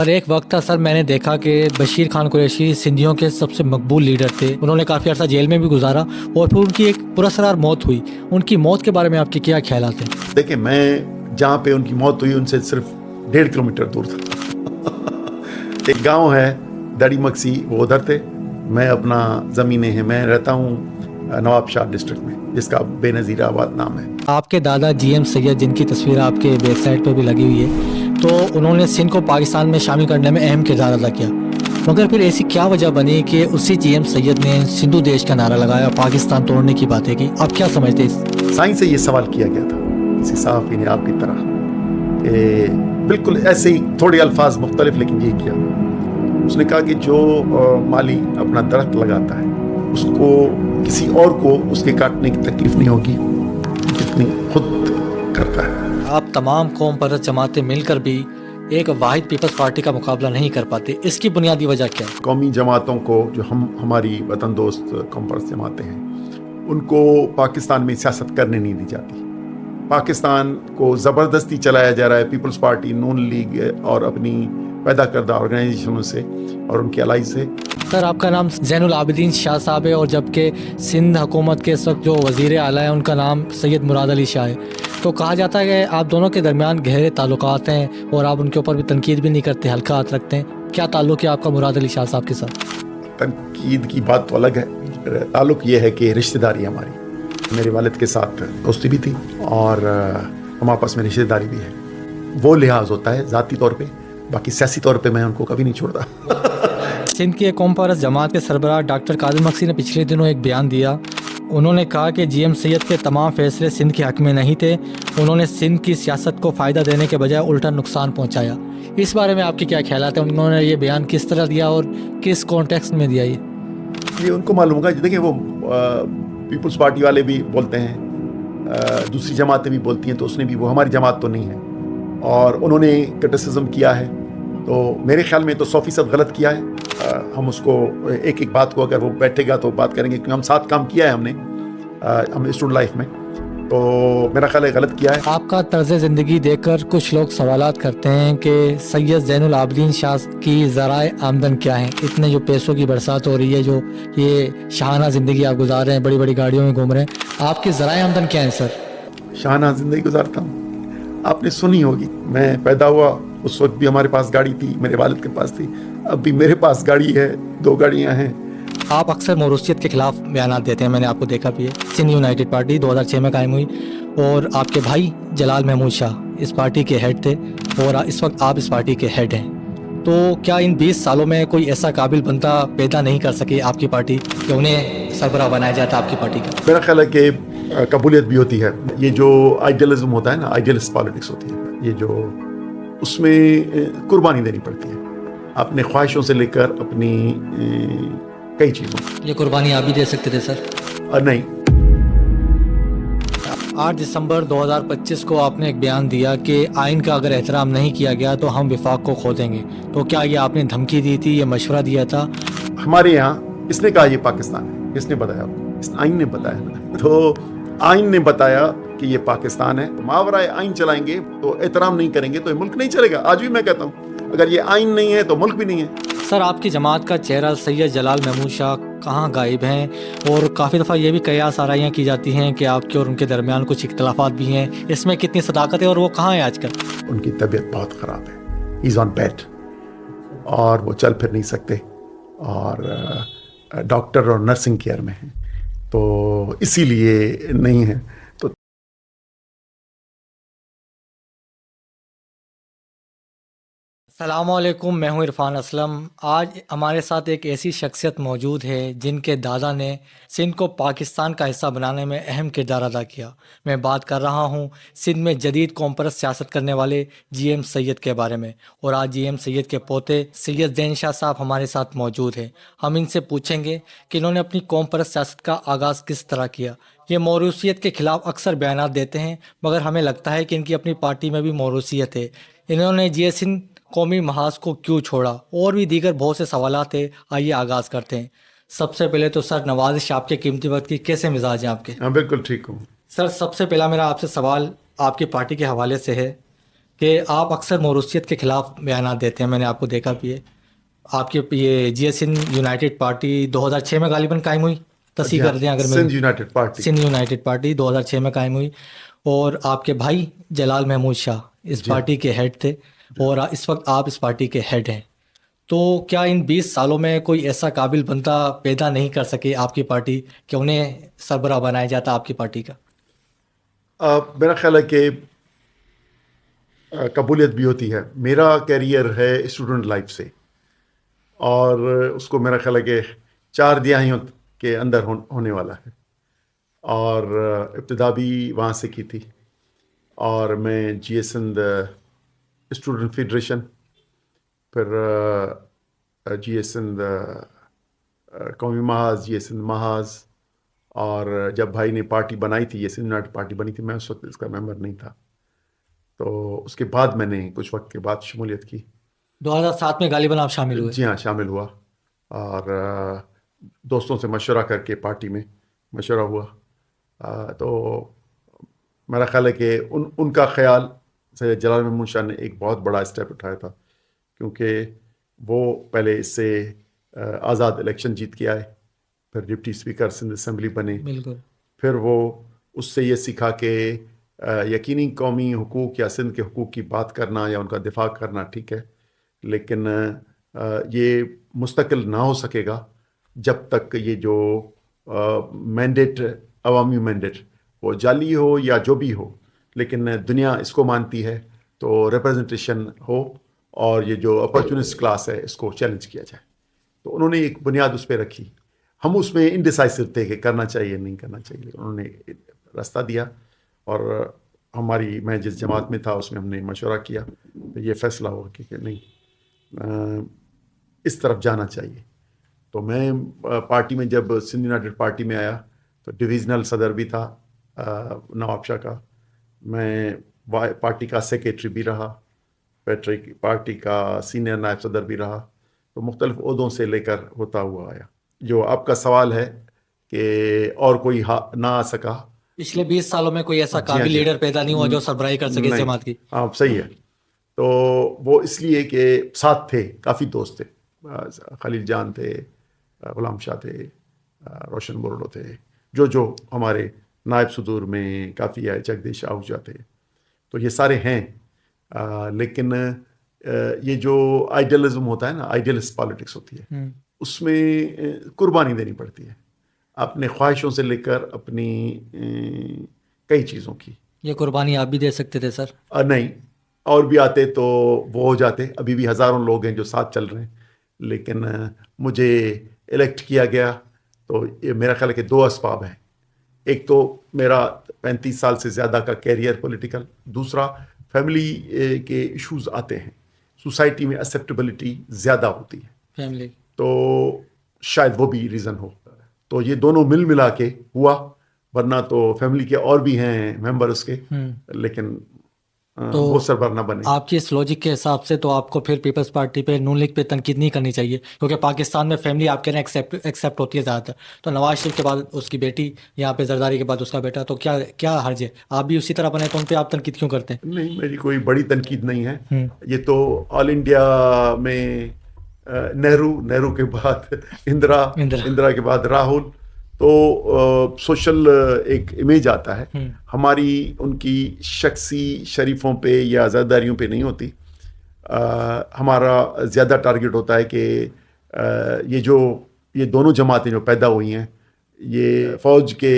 اور ایک وقت تھا سر، میں نے دیکھا کہ بشیر خان قریشی سندھیوں کے سب سے مقبول لیڈر تھے. انہوں نے کافی عرصہ جیل میں بھی گزارا اور پھر ان کی ایک پراسرار موت ہوئی. ان کی موت کے بارے میں آپ کے کیا خیالات ہیں؟ دیکھیں، میں جہاں پہ ان کی موت ہوئی ان سے صرف 1.5 کلومیٹر دور تھا. ایک گاؤں ہے داڑی مکسی، وہ ادھر تھے. میں اپنا زمینیں ہیں، میں رہتا ہوں نواب شاہ ڈسٹرکٹ میں، جس کا بے نظیر آباد نام ہے. آپ کے دادا جی ایم سید، جن کی تصویر آپ کے بیک سائڈ پہ بھی لگی ہوئی ہے، تو انہوں نے سندھ کو پاکستان میں شامل کرنے میں اہم کردار ادا کیا. مگر پھر ایسی کیا وجہ بنی کہ اسی جی ایم سید نے سندھو دیش کا نعرہ لگایا، پاکستان توڑنے کی باتیں کی؟ آپ کیا سمجھتے ہیں؟ سائنس سے یہ سوال کیا گیا تھا کسی صحافی نے آپ کی طرح، کہ بالکل ایسے ہی تھوڑے الفاظ مختلف لیکن یہ کیا. اس نے کہا کہ جو مالی اپنا درخت لگاتا ہے اس کو کسی اور کو اس کے کاٹنے کی تکلیف نہیں ہوگی جتنی خود کرتا ہے. آپ تمام قوم پرست جماعتیں مل کر بھی ایک واحد پیپلز پارٹی کا مقابلہ نہیں کر پاتے، اس کی بنیادی وجہ کیا ہے؟ قومی جماعتوں کو، جو ہماری وطن دوست قوم پرست جماعتیں ہیں، ان کو پاکستان میں سیاست کرنے نہیں دی جاتی. پاکستان کو زبردستی چلایا جا رہا ہے پیپلز پارٹی، نون لیگ اور اپنی پیدا کردہ آرگنائزیشنوں سے اور ان کے الائی سے. سر، آپ کا نام زین العابدین شاہ صاحب ہے، اور جبکہ سندھ حکومت کے اس وقت جو وزیر اعلیٰ ہیں ان کا نام سید مراد علی شاہ ہے. تو کہا جاتا ہے کہ آپ دونوں کے درمیان گہرے تعلقات ہیں اور آپ ان کے اوپر بھی تنقید بھی نہیں کرتے، ہلکا ہاتھ رکھتے ہیں. کیا تعلق ہے آپ کا مراد علی شاہ صاحب کے ساتھ؟ تنقید کی بات تو الگ ہے، تعلق یہ ہے کہ رشتہ داری ہماری، میرے والد کے ساتھ دوستی بھی تھی اور ہم آپس میں رشتہ داری بھی ہے. وہ لحاظ ہوتا ہے ذاتی طور پہ، باقی سیاسی طور پہ میں ان کو کبھی نہیں چھوڑتا. سندھ کی ایک قوم پرست جماعت کے سربراہ ڈاکٹر قادر مکسی نے پچھلے دنوں ایک بیان دیا. انہوں نے کہا کہ جی ایم سید کے تمام فیصلے سندھ کے حق میں نہیں تھے، انہوں نے سندھ کی سیاست کو فائدہ دینے کے بجائے الٹا نقصان پہنچایا. اس بارے میں آپ کے کیا خیالات ہیں؟ انہوں نے یہ بیان کس طرح دیا اور کس کانٹیکسٹ میں دیا؟ یہ ان کو معلوم ہوگا. دیکھیں، وہ پیپلز پارٹی والے بھی بولتے ہیں، دوسری جماعتیں بھی بولتی ہیں، تو اس نے بھی، وہ ہماری جماعت تو نہیں ہے، اور انہوں نے کرٹیسزم کیا ہے تو میرے خیال میں تو 100% غلط کیا ہے. ہم اس کو ایک ایک بات کو، اگر وہ بیٹھے گا تو بات کریں گے، کیونکہ ہم ساتھ کام کیا ہے ہم نے اسٹوڈنٹ لائف میں، تو میرا خیال ہے غلط کیا ہے. آپ کا طرز زندگی دیکھ کر کچھ لوگ سوالات کرتے ہیں کہ سید زین العابدین شاہ کی ذرائع آمدن کیا ہیں؟ اتنے جو پیسوں کی برسات ہو رہی ہے، جو یہ شاہانہ زندگی آپ گزار رہے ہیں، بڑی بڑی گاڑیوں میں گھوم رہے ہیں، آپ کی ذرائع آمدن کیا ہیں سر؟ شاہانہ زندگی گزارتا ہوں. آپ نے سنی ہوگی، میں پیدا ہوا اس وقت بھی ہمارے پاس گاڑی تھی، میرے والد کے پاس تھی، اب بھی میرے پاس گاڑی ہے، 2 گاڑیاں ہیں. آپ اکثر موروثیت کے خلاف بیانات دیتے ہیں، میں نے آپ کو دیکھا بھی ہے. سندھ یونائٹڈ پارٹی 2006 میں قائم ہوئی اور آپ کے بھائی جلال محمود شاہ اس پارٹی کے ہیڈ تھے اور اس وقت آپ اس پارٹی کے ہیڈ ہیں. تو کیا ان 20 سالوں میں کوئی ایسا قابل بندہ پیدا نہیں کر سکی آپ کی پارٹی کہ انہیں سربراہ بنایا جاتا آپ کی پارٹی کا؟ میرا خیال ہے کہ قبولیت بھی ہوتی ہے. یہ جو آئیڈیلزم ہوتا ہے نا، آئیڈیلسٹ پالیٹکس ہوتی ہے، یہ جو اس میں قربانی دینی پڑتی ہے اپنے خواہشوں سے لے کر اپنی کئی چیزوں. یہ قربانی آپ بھی دے سکتے تھے سر؟ نہیں. 8 دسمبر 2025 کو آپ نے ایک بیان دیا کہ آئین کا اگر احترام نہیں کیا گیا تو ہم وفاق کو کھو دیں گے. تو کیا یہ آپ نے دھمکی دی تھی، یہ مشورہ دیا تھا؟ ہمارے یہاں اس نے کہا یہ پاکستان ہے، کس نے بتایا آپ کو؟ اس آئین نے بتایا نا. تو آئین نے بتایا کہ یہ پاکستان ہے. ماورائے آئین چلائیں گے تو احترام نہیں کریں گے تو یہ ملک نہیں چلے گا. آج بھی میں کہتا ہوں، اگر یہ آئین نہیں ہے تو ملک بھی نہیں ہے. سر، آپ کی جماعت کا چہرہ سید جلال محمود شاہ کہاں غائب ہیں؟ اور کافی دفعہ یہ بھی قیاس آرائیاں کی جاتی ہیں کہ آپ کے اور ان کے درمیان کچھ اختلافات بھی ہیں، اس میں کتنی صداقت ہے اور وہ کہاں ہیں آج کل؟ ان کی طبیعت بہت خراب ہے، ایز آن بیڈ، اور وہ چل پھر نہیں سکتے، اور ڈاکٹر اور نرسنگ کیئر میں ہیں، تو اسی لیے نہیں ہے. تو السلام علیکم، میں ہوں عرفان اسلم. آج ہمارے ساتھ ایک ایسی شخصیت موجود ہے جن کے دادا نے سندھ کو پاکستان کا حصہ بنانے میں اہم کردار ادا کیا. میں بات کر رہا ہوں سندھ میں جدید قوم پرست سیاست کرنے والے جی ایم سید کے بارے میں، اور آج جی ایم سید کے پوتے سید زین شاہ صاحب ہمارے ساتھ موجود ہیں. ہم ان سے پوچھیں گے کہ انہوں نے اپنی قوم پرست سیاست کا آغاز کس طرح کیا. یہ موروثیت کے خلاف اکثر بیانات دیتے ہیں، مگر ہمیں لگتا ہے کہ ان کی اپنی پارٹی میں بھی موروثیت ہے. انہوں نے جی سندھ قومی محاذ کو کیوں چھوڑا، اور بھی دیگر بہت سے سوالات ہیں. آئیے آغاز کرتے ہیں. سب سے پہلے تو سر، نوازش آپ کے قیمتی وقت کی، کیسے مزاج ہیں آپ کے؟ ہاں، بالکل ٹھیک ہوں. سر، سب سے پہلا میرا آپ سے سوال آپ کی پارٹی کے حوالے سے ہے کہ آپ اکثر موروثیت کے خلاف بیانات دیتے ہیں، میں نے آپ کو دیکھا بھی ہے. آپ کی یہ جی ایس سندھ یونائٹڈ پارٹی 2006 میں غالباً قائم ہوئی، تصحیح جی ہاں، کر دیں اگر میں. Sindh United party. Sindh United party 2006 میں قائم ہوئی، اور آپ کے بھائی جلال محمود شاہ اس جی ہاں. پارٹی کے ہیڈ تھے، اور اس وقت آپ اس پارٹی کے ہیڈ ہیں. تو کیا ان 20 سالوں میں کوئی ایسا قابل بندہ پیدا نہیں کر سکے آپ کی پارٹی کہ انہیں سربراہ بنایا جاتا آپ کی پارٹی کا؟ میرا خیال ہے کہ قبولیت بھی ہوتی ہے. میرا کیریئر ہے اسٹوڈنٹ لائف سے، اور اس کو میرا خیال ہے کہ 4 دہائیوں کے اندر ہونے والا ہے، اور ابتدا بھی وہاں سے کی تھی. اور میں جی ایس سندھ اسٹوڈنٹ فیڈریشن، پھر جی ایس سندھ قومی محاذ، جی ایس سندھ محاذ، اور جب بھائی نے پارٹی بنائی تھی، یہ سندھ یونائٹڈ پارٹی بنی تھی، میں اس وقت اس کا ممبر نہیں تھا. تو اس کے بعد میں نے کچھ وقت کے بعد شمولیت کی. 2007 میں غالباً آپ شامل ہوئے. جی ہاں، شامل ہوا، اور دوستوں سے مشورہ کر کے پارٹی میں مشورہ ہوا. تو میرا خیال ہے کہ ان کا خیال سے جلال محمود شاہ نے ایک بہت بڑا اسٹیپ اٹھایا تھا، کیونکہ وہ پہلے اس سے آزاد الیکشن جیت کے آئے، پھر ڈپٹی اسپیکر سندھ اسمبلی بنے. بالکل. پھر وہ اس سے یہ سیکھا کہ یقینی قومی حقوق یا سندھ کے حقوق کی بات کرنا یا ان کا دفاع کرنا ٹھیک ہے، لیکن یہ مستقل نہ ہو سکے گا جب تک یہ جو مینڈیٹ، عوامی مینڈیٹ، وہ جعلی ہو یا جو بھی ہو، لیکن دنیا اس کو مانتی ہے تو ریپرزنٹیشن ہو، اور یہ جو اپرچونسٹ کلاس ہے اس کو چیلنج کیا جائے. تو انہوں نے ایک بنیاد اس پہ رکھی. ہم اس میں انڈیسائسو تھے کہ کرنا چاہیے نہیں کرنا چاہیے، لیکن انہوں نے راستہ دیا، اور میں جس جماعت میں تھا اس میں ہم نے مشورہ کیا، تو یہ فیصلہ ہوا کہ نہیں، اس طرف جانا چاہیے. تو میں پارٹی میں جب سندھ یونائٹڈ پارٹی میں آیا تو ڈویژنل صدر بھی تھا نواب شاہ کا، میں پارٹی کا سیکریٹری بھی رہا، پارٹی کا سینئر نائب صدر بھی رہا. تو مختلف عہدوں سے لے کر ہوتا ہوا آیا. جو آپ کا سوال ہے کہ اور کوئی نہ آ سکا، پچھلے 20 سالوں میں کوئی ایسا جی ہاں، قابل جی لیڈر پیدا نہیں ہوا جو سربراہی کر سکے اس نہیں، جماعت کی. آپ صحیح ہے. تو وہ اس لیے کہ ساتھ تھے، کافی دوست تھے، خلیل جان تھے، غلام شاہ تھے، روشن بورڈو تھے، جو ہمارے نائب صدور میں کافی آئے، جگدیش آہوجا تھے. تو یہ سارے ہیں، لیکن یہ جو آئیڈیلزم ہوتا ہے نا، آئیڈیلسٹ پالیٹکس ہوتی ہے، اس میں قربانی دینی پڑتی ہے، اپنے خواہشوں سے لے کر اپنی کئی چیزوں کی. یہ قربانی آپ بھی دے سکتے تھے سر. نہیں، اور بھی آتے تو وہ ہو جاتے. ابھی بھی ہزاروں لوگ ہیں جو ساتھ چل رہے ہیں، لیکن مجھے الیکٹ کیا گیا تو یہ میرا خیال ہے کہ 2 اسباب ہیں. ایک تو میرا 35 سال سے زیادہ کا کیریئر پولیٹیکل، دوسرا فیملی کے ایشوز آتے ہیں، سوسائٹی میں ایکسیپٹیبلٹی زیادہ ہوتی ہے، فیملی. تو شاید وہ بھی ریزن ہو. تو یہ دونوں ملا کے ہوا، ورنہ تو فیملی کے اور بھی ہیں ممبر اس کے، لیکن تو وہ سربراہ نہ بنے. آپ کی اس لوجک کے حساب سے تو آپ کو پھر پیپلز پارٹی پہ، نون لیگ پہ تنقید نہیں کرنی چاہیے، کیونکہ پاکستان میں فیملی آپ کے نا ایکسیپٹ ہوتی ہے زیادہ تر. تو نواز شریف کے بعد اس کی بیٹی، یہاں پہ زرداری کے بعد اس کا بیٹا، تو کیا حرج ہے؟ آپ بھی اسی طرح بنے تو ان پہ آپ تنقید کیوں کرتے ہیں؟ نہیں، میری کوئی بڑی تنقید نہیں ہے. یہ تو آل انڈیا میں نہرو کے بعد اندرا کے بعد راہل، تو سوشل ایک امیج آتا ہے ہماری، ان کی شخصی شریفوں پہ یا زرداریوں پہ نہیں ہوتی. ہمارا زیادہ ٹارگٹ ہوتا ہے کہ یہ دونوں جماعتیں جو پیدا ہوئی ہیں، یہ فوج کے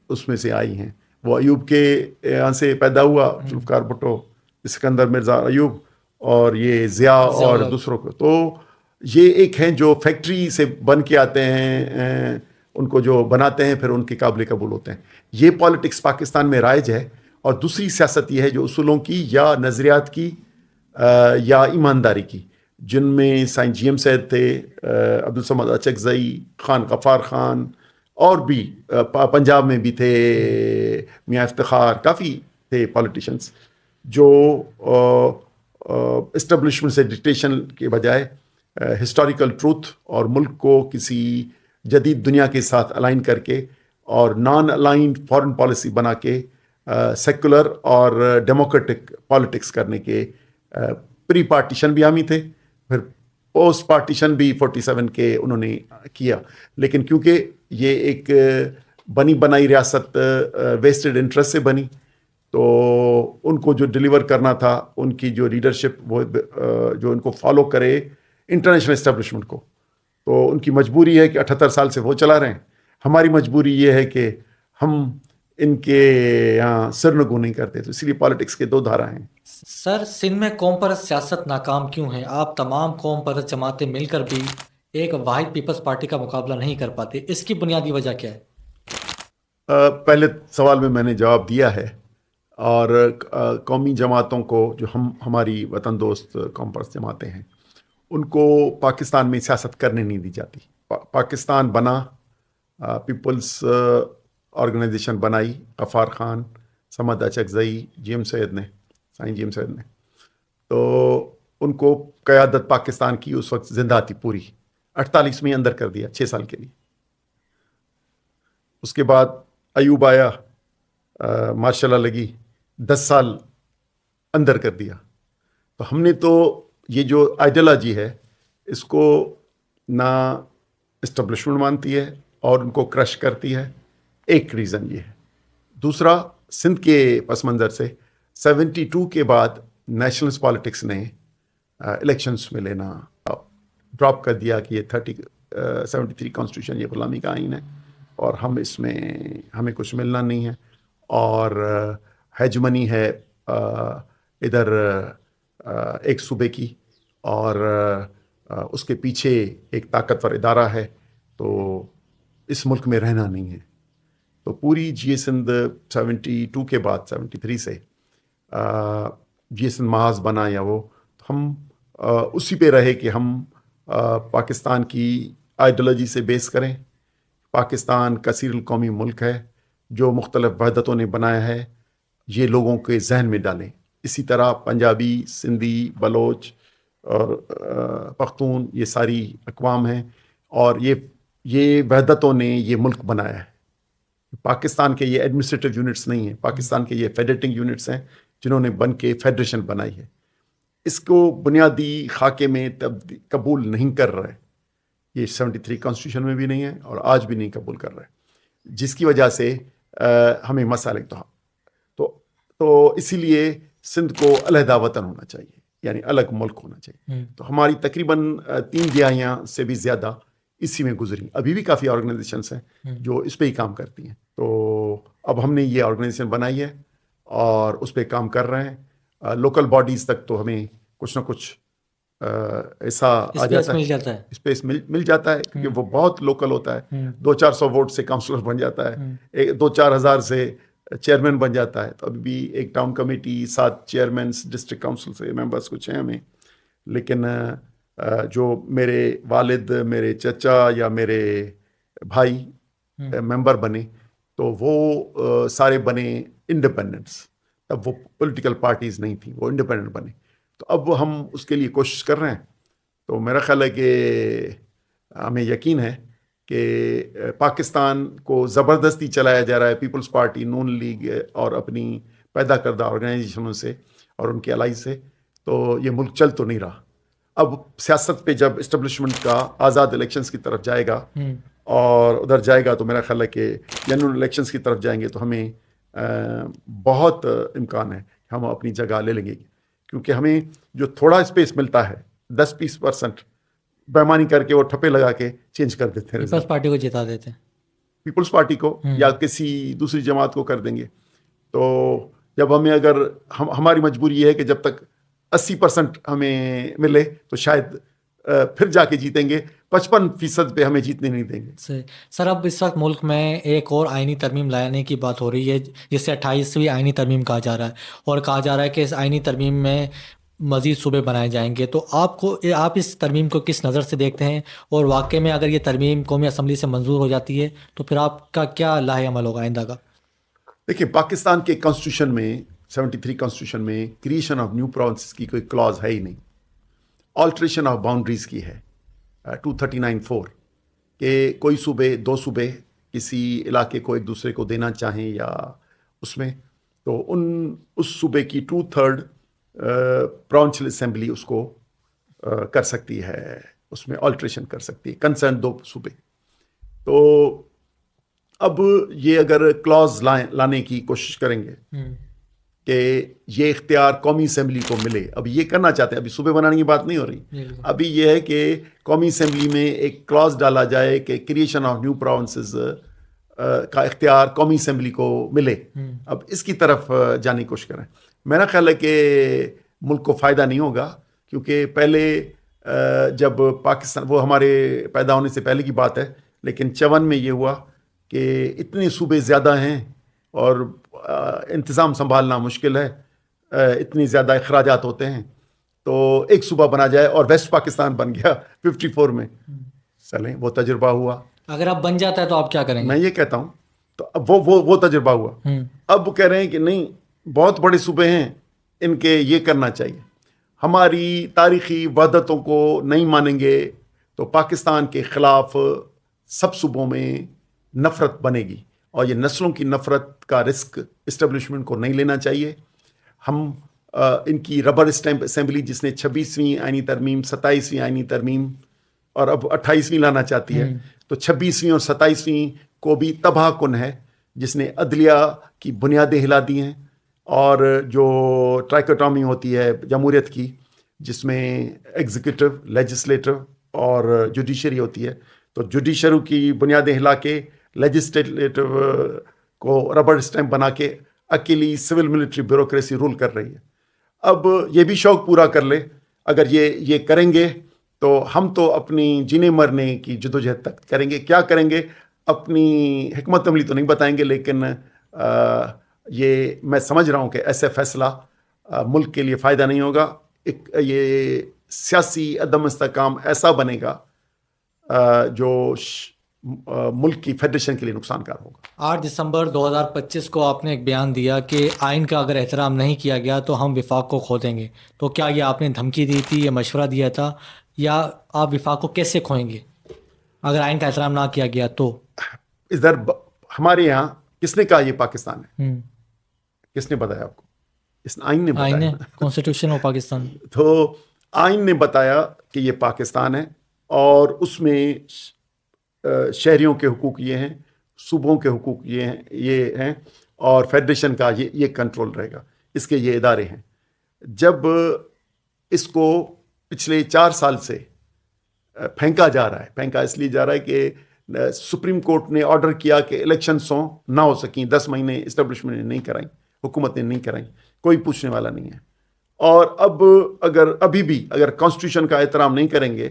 اس میں سے آئی ہیں. وہ ایوب کے یہاں سے پیدا ہوا، ذوالفقار بھٹو، اسکندر مرزا ایوب، اور یہ ضیاء اور دوسروں کو. تو یہ ایک ہیں جو فیکٹری سے بن کے آتے ہیں، ان کو جو بناتے ہیں پھر ان کے قابل قبول ہوتے ہیں. یہ پالیٹکس پاکستان میں رائج ہے. اور دوسری سیاست یہ ہے جو اصولوں کی یا نظریات کی یا ایمانداری کی، جن میں سائن جی ایم سید تھے، عبدالصمد اچکزئی، خان غفار خان، اور بھی پنجاب میں بھی تھے میاں افتخار، کافی تھے پالیٹیشنز جو اسٹیبلشمنٹ سے ڈکٹیشن کے بجائے ہسٹوریکل ٹروتھ اور ملک کو کسی جدید دنیا کے ساتھ الائن کر کے اور نان الائنڈ فارن پالیسی بنا کے سیکولر اور ڈیموکریٹک پالیٹکس کرنے کے پری پارٹیشن بھی حامی تھے، پھر پوسٹ پارٹیشن بھی 47 کے انہوں نے کیا، لیکن کیونکہ یہ ایک بنی بنائی ریاست ویسٹڈ انٹرسٹ سے بنی، تو ان کو جو ڈیلیور کرنا تھا، ان کی جو لیڈرشپ وہ جو ان کو فالو کرے انٹرنیشنل اسٹیبلشمنٹ کو، تو ان کی مجبوری ہے کہ 78 سال سے وہ چلا رہے ہیں. ہماری مجبوری یہ ہے کہ ہم ان کے یہاں سرنگو نہیں کرتے، تو اسی لیے پالیٹکس کے دو دھارا ہیں. سر، سندھ میں قوم پرست سیاست ناکام کیوں ہے؟ آپ تمام قوم پرست جماعتیں مل کر بھی ایک واحد پیپلز پارٹی کا مقابلہ نہیں کر پاتے، اس کی بنیادی وجہ کیا ہے؟ پہلے سوال میں نے جواب دیا ہے، اور قومی جماعتوں کو جو ہماری وطن دوست قوم پرست جماعتیں ہیں، ان کو پاکستان میں سیاست کرنے نہیں دی جاتی. پاکستان بنا، پیپلز آرگنائزیشن بنائی، غفار خان، صمد اچکزئی، سائیں جی ایم سید نے، تو ان کو قیادت پاکستان کی اس وقت زندہ تھی پوری، 48 میں اندر کر دیا 6 سال کے لیے. اس کے بعد ایوب آیا، ماشاء اللہ لگی، 10 سال اندر کر دیا. تو ہم نے تو یہ جو آئیڈیالوجی ہے اس کو نہ اسٹیبلشمنٹ مانتی ہے اور ان کو کرش کرتی ہے. ایک ریزن یہ ہے. دوسرا، سندھ کے پس منظر سے 72 کے بعد نیشنلسٹ پالیٹکس نے الیکشنز میں لینا ڈراپ کر دیا کہ یہ 73 کانسٹیٹیوشن یہ غلامی کا آئین ہے اور ہم اس میں ہمیں کچھ ملنا نہیں ہے، اور ہیجمنی ہے ادھر ایک صوبے کی، اور اس کے پیچھے ایک طاقتور ادارہ ہے، تو اس ملک میں رہنا نہیں ہے. تو پوری جی سندھ 72 کے بعد 73 سے جی سندھ محاذ بنا یا وہ، تو ہم اسی پہ رہے کہ ہم پاکستان کی آئیڈیالوجی سے بیس کریں. پاکستان کثیر القومی ملک ہے جو مختلف وحدتوں نے بنایا ہے، یہ لوگوں کے ذہن میں ڈالیں. اسی طرح پنجابی، سندھی، بلوچ اور پختون، یہ ساری اقوام ہیں، اور یہ وحدتوں نے یہ ملک بنایا ہے. پاکستان کے یہ ایڈمنسٹریٹو یونٹس نہیں ہیں، پاکستان کے یہ فیڈریٹنگ یونٹس ہیں جنہوں نے بن کے فیڈریشن بنائی ہے. اس کو بنیادی خاکے میں قبول نہیں کر رہے، یہ 73 کانسٹیٹیوشن میں بھی نہیں ہے اور آج بھی نہیں قبول کر رہے، جس کی وجہ سے ہمیں مسائل تو اسی لیے سندھ کو علیحدہ وطن ہونا چاہیے، یعنی الگ ملک ہونا چاہیے. تو ہماری تقریباً 3 دہائیاں سے بھی زیادہ اسی میں گزری. ابھی بھی کافی آرگنائزیشنس ہیں جو اس پہ ہی کام کرتی ہیں. تو اب ہم نے یہ آرگنائزیشن بنائی ہے اور اس پہ کام کر رہے ہیں. لوکل باڈیز تک تو ہمیں کچھ نہ کچھ ایسا آ جاتا ہے، اسپیس مل جاتا ہے، کیونکہ وہ بہت لوکل ہوتا ہے. 200-400 ووٹ سے کاؤنسلر بن جاتا ہے، 2-4 ہزار سے چیئرمین بن جاتا ہے. تو ابھی بھی ایک ٹاؤن کمیٹی، 7 چیئرمینس ڈسٹرکٹ کاؤنسل سے ممبرس کچھ ہیں ہمیں. لیکن جو میرے والد، میرے چچا یا میرے بھائی ممبر بنے تو وہ سارے بنے انڈیپینڈنٹس. تب وہ پولیٹیکل پارٹیز نہیں تھیں، وہ انڈیپینڈنٹ بنے. تو اب ہم اس کے لیے کوشش کر رہے ہیں. تو میرا خیال ہے کہ ہمیں یقین ہے کہ پاکستان کو زبردستی چلایا جا رہا ہے پیپلز پارٹی، نون لیگ اور اپنی پیدا کردہ آرگنائزیشنوں سے اور ان کے الائی سے. تو یہ ملک چل تو نہیں رہا. اب سیاست پہ جب اسٹیبلشمنٹ کا آزاد الیکشنز کی طرف جائے گا اور ادھر جائے گا، تو میرا خیال ہے کہ جنرل الیکشنز کی طرف جائیں گے تو ہمیں بہت امکان ہے کہ ہم اپنی جگہ لے لیں گے. کیونکہ ہمیں جو تھوڑا اسپیس ملتا ہے 10-20% بیمانی کر کے وہ ٹھپے لگا کے چینج کر دیتے ہیں، پیپلز پارٹی کو جتا دیتے ہیں، پیپلز پارٹی کو یا کسی دوسری جماعت کو کر دیں گے. تو جب ہمیں اگر ہماری مجبوری یہ ہے کہ جب تک 80% ہمیں ملے تو شاید پھر جا کے جیتیں گے، 55% پہ ہمیں جیتنے نہیں دیں گے. سر، اب اس وقت ملک میں ایک اور آئینی ترمیم لانے کی بات ہو رہی ہے جسے 28ویں آئینی ترمیم کہا جا رہا ہے، اور کہا جا رہا ہے کہ اس آئینی ترمیم میں مزید صوبے بنائے جائیں گے. تو آپ اس ترمیم کو کس نظر سے دیکھتے ہیں، اور واقع میں اگر یہ ترمیم قومی اسمبلی سے منظور ہو جاتی ہے تو پھر آپ کا کیا لاہ عمل ہوگا آئندہ کا؟ دیکھیں، پاکستان کے کانسٹیٹیوشن میں 73 کانسٹیٹیوشن میں کریشن آف نیو پروونسز کی کوئی کلاز ہے ہی نہیں. آلٹریشن آف باؤنڈریز کی ہے 239(4) کہ کوئی صوبے، 2 صوبے کسی علاقے کو ایک دوسرے کو دینا چاہیں یا اس میں. تو اس صوبے کی 2/3 پرونشل اسمبلی اس کو کر سکتی ہے، اس میں آلٹریشن کر سکتی ہے، کنسرن 2 صوبے. تو اب یہ اگر کلاز لانے کی کوشش کریں گے کہ یہ اختیار قومی اسمبلی کو ملے، اب یہ کرنا چاہتے ہیں، ابھی صوبے بنانے کی بات نہیں ہو رہی، ابھی یہ ہے کہ قومی اسمبلی میں ایک کلاز ڈالا جائے کہ کریشن آف نیو پروونسز کا اختیار قومی اسمبلی کو ملے. اب اس کی طرف جانے کی کوشش کریں. میرا خیال ہے کہ ملک کو فائدہ نہیں ہوگا، کیونکہ پہلے جب پاکستان، وہ ہمارے پیدا ہونے سے پہلے کی بات ہے، لیکن 54 میں یہ ہوا کہ اتنے صوبے زیادہ ہیں اور انتظام سنبھالنا مشکل ہے، اتنی زیادہ اخراجات ہوتے ہیں، تو ایک صوبہ بنا جائے اور ویسٹ پاکستان بن گیا 54 میں. چلیں وہ تجربہ ہوا. اگر اب بن جاتا ہے تو آپ کیا کریں گے؟ میں یہ کہتا ہوں تو اب وہ تجربہ ہوا. اب کہہ رہے ہیں کہ نہیں، بہت بڑے صوبے ہیں، ان کے یہ کرنا چاہیے. ہماری تاریخی وحدتوں کو نہیں مانیں گے تو پاکستان کے خلاف سب صوبوں میں نفرت بنے گی، اور یہ نسلوں کی نفرت کا رسک اسٹیبلشمنٹ کو نہیں لینا چاہیے. ہم ان کی ربر اسٹیمپ اسمبلی جس نے 26ویں آئینی ترمیم، 27ویں آئینی ترمیم اور اب 28ویں لانا چاہتی ہے، تو 26ویں اور 27ویں کو بھی تباہ کن ہے، جس نے عدلیہ کی بنیادیں ہلا دی ہیں. اور جو ٹرائکوٹامی ہوتی ہے جمہوریت کی، جس میں ایگزیکٹو، لیجسلیٹو اور جوڈیشری ہوتی ہے، تو جوڈیشری کی بنیادیں ہلا کے لیجسلیٹو کو ربر اسٹیمپ بنا کے اکیلی سول ملٹری بیوروکریسی رول کر رہی ہے. اب یہ بھی شوق پورا کر لے. اگر یہ کریں گے تو ہم تو اپنی جینے مرنے کی جدوجہد تک کریں گے. کیا کریں گے؟ اپنی حکمت عملی تو نہیں بتائیں گے، لیکن یہ میں سمجھ رہا ہوں کہ ایسے فیصلہ ملک کے لیے فائدہ نہیں ہوگا. یہ سیاسی عدم استحکام ایسا بنے گا جو ملک کی فیڈریشن کے لیے نقصان کار ہوگا. 8 دسمبر 2025 کو آپ نے ایک بیان دیا کہ آئین کا اگر احترام نہیں کیا گیا تو ہم وفاق کو کھو دیں گے. تو کیا یہ آپ نے دھمکی دی تھی یا مشورہ دیا تھا، یا آپ وفاق کو کیسے کھوئیں گے اگر آئین کا احترام نہ کیا گیا تو؟ ادھر ہمارے یہاں کس نے کہا یہ پاکستان ہے؟ کس نے بتایا آپ کو؟ اس آئین نے بتایا. Constitution of Pakistan. تو آئین نے بتایا کہ یہ پاکستان ہے، اور اس میں شہریوں کے حقوق یہ ہیں، صوبوں کے حقوق یہ ہیں، اور فیڈریشن کا یہ کنٹرول رہے گا. اس کے یہ ادارے ہیں. جب اس کو پچھلے 4 سال سے پھینکا جا رہا ہے، پھینکا اس لیے جا رہا ہے کہ سپریم کورٹ نے آرڈر کیا کہ الیکشنز نہ ہو سکیں، 10 مہینے اسٹیبلشمنٹ نے نہیں کرائیں، حکومت نے نہیں کرائیں، کوئی پوچھنے والا نہیں ہے. اور اب ابھی بھی اگر کانسٹیٹیوشن کا احترام نہیں کریں گے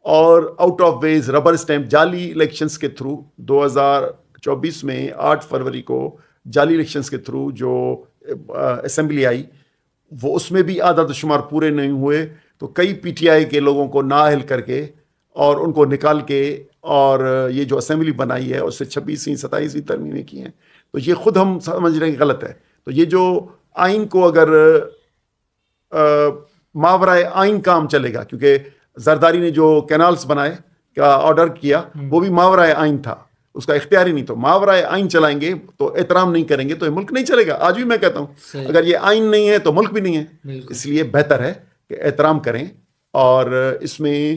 اور out of ways rubber stamp جعلی الیکشنز کے تھرو 2024 میں 8 فروری کو جعلی الیکشنز کے تھرو جو اسمبلی آئی، وہ اس میں بھی اعداد و شمار پورے نہیں ہوئے، تو کئی پی ٹی آئی کے لوگوں کو نااہل کر کے اور ان کو نکال کے اور یہ جو اسمبلی بنائی ہے اس سے 26ویں 27ویں ترمیمیں کی ہیں. تو یہ خود ہم سمجھ رہے ہیں کہ غلط ہے. تو یہ جو آئین کو اگر ماورائے آئین کام چلے گا، کیونکہ زرداری نے جو کینالز بنائے کا آرڈر کیا وہ بھی ماورائے آئین تھا، اس کا اختیار ہی نہیں. تو ماورائے آئین چلائیں گے تو احترام نہیں کریں گے تو یہ ملک نہیں چلے گا. آج بھی میں کہتا ہوں اگر یہ آئین نہیں ہے تو ملک بھی نہیں ہے. اس لیے بہتر ہے کہ احترام کریں، اور اس میں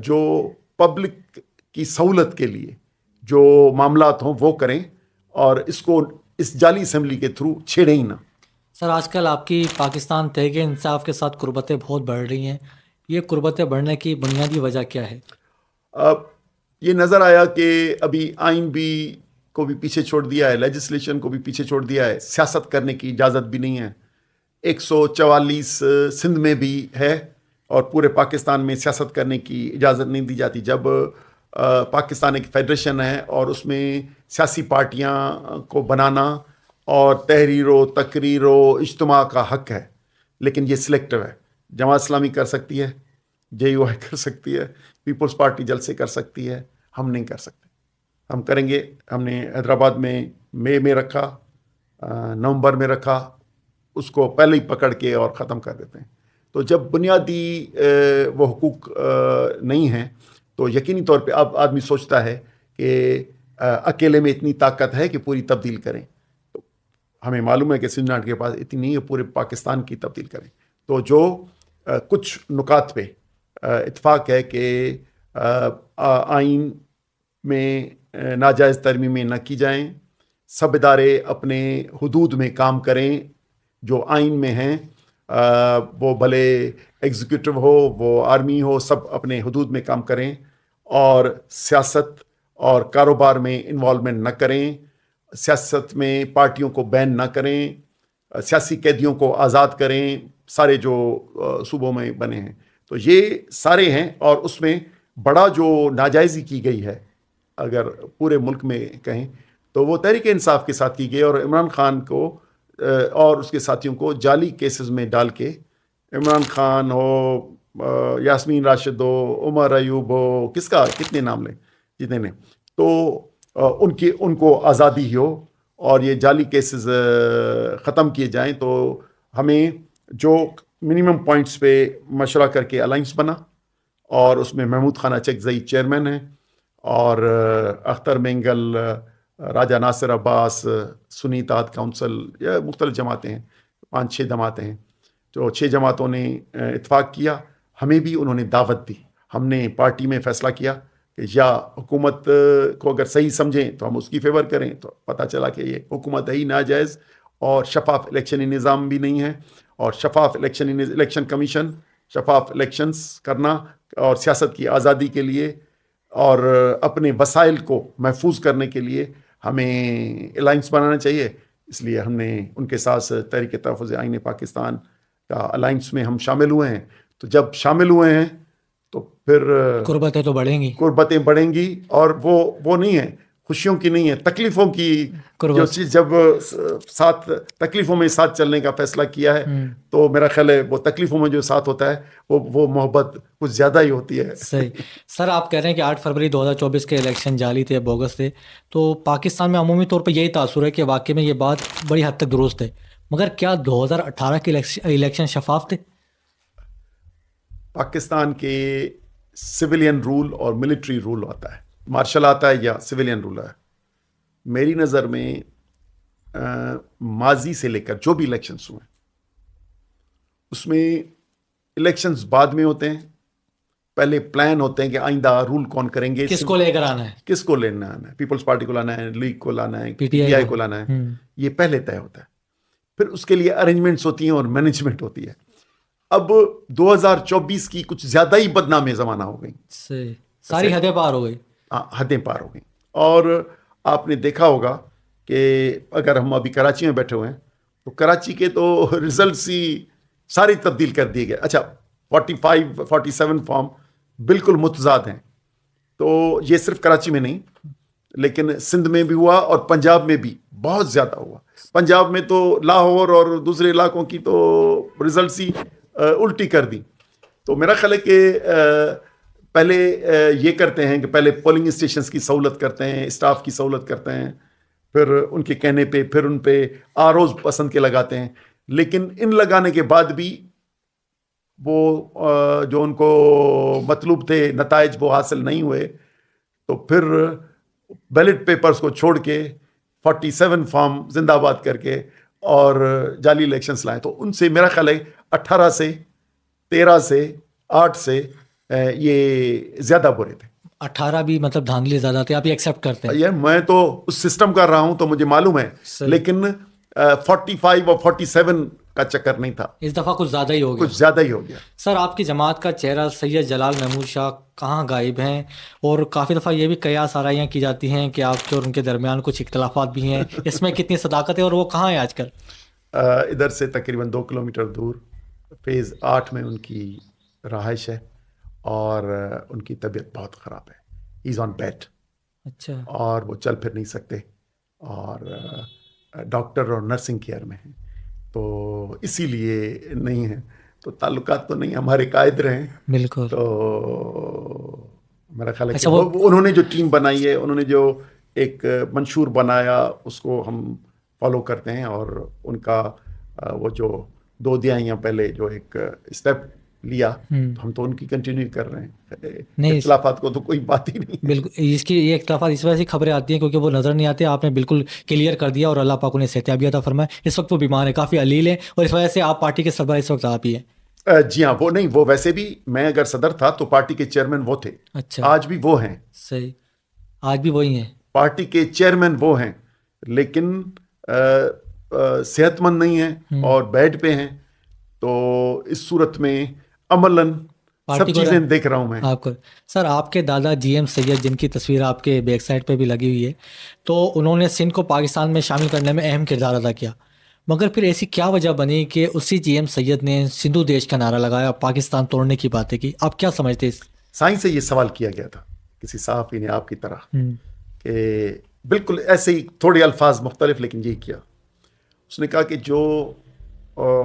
جو پبلک کی سہولت کے لیے جو معاملات ہوں وہ کریں، اور اس کو اس جعلی اسمبلی کے تھرو چھیڑیں ہی نہ. سر، آج کل آپ کی پاکستان تحریک انصاف کے ساتھ قربتیں بہت بڑھ رہی ہیں. یہ قربتیں بڑھنے کی بنیادی وجہ کیا ہے؟ یہ نظر آیا کہ ابھی آئین بھی کو بھی پیچھے چھوڑ دیا ہے، لیجسلیشن کو بھی پیچھے چھوڑ دیا ہے، سیاست کرنے کی اجازت بھی نہیں ہے. 144 سندھ میں بھی ہے، اور پورے پاکستان میں سیاست کرنے کی اجازت نہیں دی جاتی. جب پاکستان ایک فیڈریشن ہے اور اس میں سیاسی پارٹیاں کو بنانا اور تحریر و تقریر و اجتماع کا حق ہے، لیکن یہ سلیکٹو ہے. جماعت اسلامی کر سکتی ہے، جے یو آئی کر سکتی ہے، پیپلز پارٹی جلسے کر سکتی ہے، ہم نہیں کر سکتے. ہم کریں گے. ہم نے حیدرآباد میں مئی میں رکھا، نومبر میں رکھا، اس کو پہلے ہی پکڑ کے اور ختم کر دیتے ہیں. تو جب بنیادی وہ حقوق نہیں ہیں تو یقینی طور پہ اب آدمی سوچتا ہے کہ اکیلے میں اتنی طاقت ہے کہ پوری تبدیل کریں. ہمیں معلوم ہے کہ سندھ ناٹ کے پاس اتنی نہیں ہے پورے پاکستان کی تبدیل کریں. تو جو کچھ نکات پہ اتفاق ہے کہ آئین میں ناجائز ترمیمیں نہ کی جائیں, سب ادارے اپنے حدود میں کام کریں جو آئین میں ہیں, وہ بھلے ایگزیکٹو ہو, وہ آرمی ہو, سب اپنے حدود میں کام کریں, اور سیاست اور کاروبار میں انوالومنٹ نہ کریں, سیاست میں پارٹیوں کو بین نہ کریں, سیاسی قیدیوں کو آزاد کریں, سارے جو صوبوں میں بنے ہیں. تو یہ سارے ہیں, اور اس میں بڑا جو ناجائزی کی گئی ہے اگر پورے ملک میں کہیں تو وہ تحریک انصاف کے ساتھ کی گئی, اور عمران خان کو اور اس کے ساتھیوں کو جعلی کیسز میں ڈال کے, عمران خان ہو, یاسمین راشد ہو, عمر ایوب ہو, کتنے نام لیں جتنے نے, تو ان کو آزادی ہو اور یہ جعلی کیسز ختم کیے جائیں. تو ہمیں جو منیمم پوائنٹس پہ مشورہ کر کے الائنس بنا, اور اس میں محمود خانہ چکزئی چیئرمین ہیں, اور اختر مینگل, راجہ ناصر عباس, سنی اتحاد کونسل, یا مختلف جماعتیں ہیں, 5-6 جماعتیں ہیں. جو 6 جماعتوں نے اتفاق کیا, ہمیں بھی انہوں نے دعوت دی. ہم نے پارٹی میں فیصلہ کیا کہ یا حکومت کو اگر صحیح سمجھیں تو ہم اس کی فیور کریں. تو پتہ چلا کہ یہ حکومت ہی ناجائز, اور شفاف الیکشنی نظام بھی نہیں ہے, اور شفاف الیکشن کمیشن, شفاف الیکشنز کرنا اور سیاست کی آزادی کے لیے اور اپنے وسائل کو محفوظ کرنے کے لیے ہمیں الائنس بنانا چاہیے. اس لیے ہم نے ان کے ساتھ تحریک تحفظ آئین پاکستان کا الائنس میں ہم شامل ہوئے ہیں. تو جب شامل ہوئے ہیں تو پھر قربتیں تو بڑھیں گی, قربتیں بڑھیں گی, اور وہ نہیں ہے خوشیوں کی, نہیں ہے تکلیفوں کی. جو چیز جب ساتھ تکلیفوں میں ساتھ چلنے کا فیصلہ کیا ہے, تو میرا خیال ہے وہ تکلیفوں میں جو ساتھ ہوتا ہے وہ محبت کچھ زیادہ ہی ہوتی ہے. صحیح. سر آپ کہہ رہے ہیں کہ 8 فروری 2024 کے الیکشن جعلی تھے, بوگس تھے, تو پاکستان میں عمومی طور پہ یہی تاثر ہے کہ واقعی میں یہ بات بڑی حد تک درست ہے, مگر کیا 2018 کے الیکشن شفاف تھے؟ پاکستان کے سویلین رول اور ملٹری رول ہوتا ہے, مارشل آتا ہے یا سویلین رول ہے. میری نظر میں ماضی سے لے کر جو بھی الیکشنز ہوئے, اس میں الیکشنز بعد میں ہوتے ہیں, پہلے پلان ہوتے ہیں کہ آئندہ رول کون کریں گے, کس کو لے کر آنا ہے, کس کو لینا آنا ہے, پیپلز پارٹی کو لانا ہے, لیگ کو لانا ہے, پی ٹی آئی کو لانا ہے, یہ پہلے طے ہوتا ہے. پھر اس کے لیے ارینجمنٹس ہوتی ہیں اور مینجمنٹ ہوتی ہے. اب 2024 کی کچھ زیادہ ہی بدنام زمانہ ہو گئی, ساری حدیں پار ہو گئی, حدیں پار ہو گئیں. اور آپ نے دیکھا ہوگا کہ اگر ہم ابھی کراچی میں بیٹھے ہوئے ہیں تو کراچی کے تو ریزلٹس ہی ساری تبدیل کر دیے گئے. اچھا 47 فارم بالکل متضاد ہیں, تو یہ صرف کراچی میں نہیں لیکن سندھ میں بھی ہوا اور پنجاب میں بھی بہت زیادہ ہوا. پنجاب میں تو لاہور اور دوسرے علاقوں کی تو ریزلٹس ہی الٹی کر دی. تو میرا خیال ہے کہ پہلے یہ کرتے ہیں کہ پہلے پولنگ اسٹیشنز کی سہولت کرتے ہیں, اسٹاف کی سہولت کرتے ہیں, پھر ان کے کہنے پہ پھر ان پہ آروز پسند کے لگاتے ہیں. لیکن ان لگانے کے بعد بھی وہ جو ان کو مطلوب تھے نتائج وہ حاصل نہیں ہوئے, تو پھر بیلٹ پیپرز کو چھوڑ کے 47 فارم زندہ باد کر کے اور جعلی الیکشنز لائیں. تو ان سے میرا خیال ہے 18 سے 13 سے 8 سے یہ زیادہ برے تھے. 18 بھی مطلب دھاندلی زیادہ تھے, آپ یہ ایکسیپٹ کرتے ہیں؟ یہ میں تو اس سسٹم کر رہا ہوں تو مجھے معلوم ہے, لیکن 45 اور 47 کا چکر نہیں تھا, اس دفعہ کچھ زیادہ ہی ہو گیا, کچھ زیادہ ہی ہو گیا. سر آپ کی جماعت کا چہرہ سید جلال محمود شاہ کہاں غائب ہیں؟ اور کافی دفعہ یہ بھی قیاس آرائیاں کی جاتی ہیں کہ آپ کے اور ان کے درمیان کچھ اختلافات بھی ہیں, اس میں کتنی صداقت ہے اور وہ کہاں ہیں آج کل؟ ادھر سے تقریباً 2 کلومیٹر دور فیز 8 میں ان کی رہائش ہے, اور ان کی طبیعت بہت خراب ہے, ہی از آن بیڈ. اچھا. اور وہ چل پھر نہیں سکتے, اور ڈاکٹر اور نرسنگ کیئر میں ہیں, تو اسی لیے نہیں ہیں. تو تعلقات تو نہیں, ہمارے قائد رہے. بالکل. تو میرا خیال ہے کہ انہوں نے جو ٹیم بنائی ہے, انہوں نے جو ایک منشور بنایا, اس کو ہم فالو کرتے ہیں. اور ان کا وہ جو 2 دہائیاں پہلے جو ایک اسٹیپ لیا تو ہم تو ان کی کنٹینیو کر رہے ہیں. نہیں، اختلافات کو تو کوئی بات ہی نہیں. بالکل اس کی یہ اختلافات اس وجہ سے خبریں آتی ہیں کیونکہ وہ نظر نہیں آتے. آپ نے بالکل کلیئر کر دیا اور اللہ پاک انہیں صحتیابی عطا فرمائے. اس وقت وہ بیمار ہے، کافی علیل ہے، اور اس وجہ سے آپ پارٹی کے سربراہ اس وقت آپ ہی ہیں. جی ہاں، وہ نہیں، وہ ویسے بھی میں اگر صدر تھا تو پارٹی کے چیئرمین وہ تھے. اچھا، آج بھی وہ ہیں. صحیح، آج بھی وہی ہیں. پارٹی کے چیئرمین وہ ہیں، لیکن صحت مند نہیں ہیں اور بیڈ پہ ہیں. تو اس صورت میں عملاً پارٹی سب کو چیزیں دیکھ رہا ہوں میں. آپ کو سر، آپ کے دادا جی ایم سید، جن کی تصویر آپ کے بیک سائڈ پہ بھی لگی ہوئی ہے، تو انہوں نے سندھ کو پاکستان میں شامل کرنے میں اہم کردار ادا کیا. مگر پھر ایسی کیا وجہ بنی کہ اسی جی ایم سید نے سندھو دیش کا نعرہ لگایا، پاکستان توڑنے کی باتیں کی؟ آپ کیا سمجھتے اس؟ سائنس سے یہ سوال کیا گیا تھا کسی صحافی نے آپ کی طرح، کہ بالکل ایسے ہی تھوڑے الفاظ مختلف لیکن یہی کیا. اس نے کہا کہ جو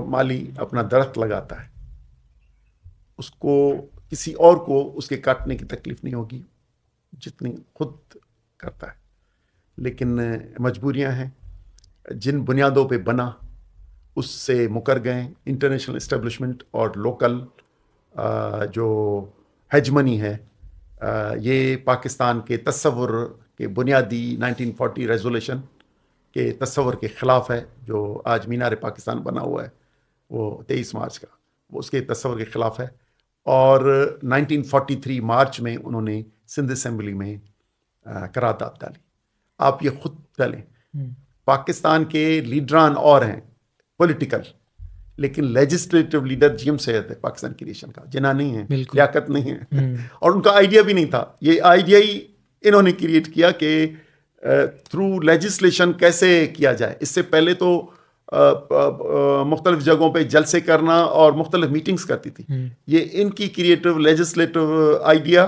مالی اپنا درخت لگاتا ہے اس کو کسی اور کو اس کے کاٹنے کی تکلیف نہیں ہوگی جتنی خود کرتا ہے. لیکن مجبوریاں ہیں، جن بنیادوں پہ بنا اس سے مکر گئے. انٹرنیشنل اسٹیبلشمنٹ اور لوکل جو ہیجمنی ہے، یہ پاکستان کے تصور کے بنیادی 1940 ریزولیشن کے تصور کے خلاف ہے. جو آج مینار پاکستان بنا ہوا ہے وہ 23 مارچ کا، وہ اس کے تصور کے خلاف ہے. اور 1943 مارچ میں انہوں نے سندھ اسمبلی میں قرارداد ڈالی. آپ یہ خود ڈالیں، پاکستان کے لیڈران اور ہیں پولیٹیکل، لیکن لیجسلیٹو لیڈر جی ایم سید ہے پاکستان کریشن کا، جنہ نہیں ہے، لیاقت نہیں ہے، اور ان کا آئیڈیا بھی نہیں تھا. یہ آئیڈیا ہی انہوں نے کریٹ کیا کہ تھرو لیجسلیشن کیسے کیا جائے. اس سے پہلے تو مختلف جگہوں پہ جلسے کرنا اور مختلف میٹنگز کرتی تھی. یہ ان کی کریٹو لیجسلیٹو آئیڈیا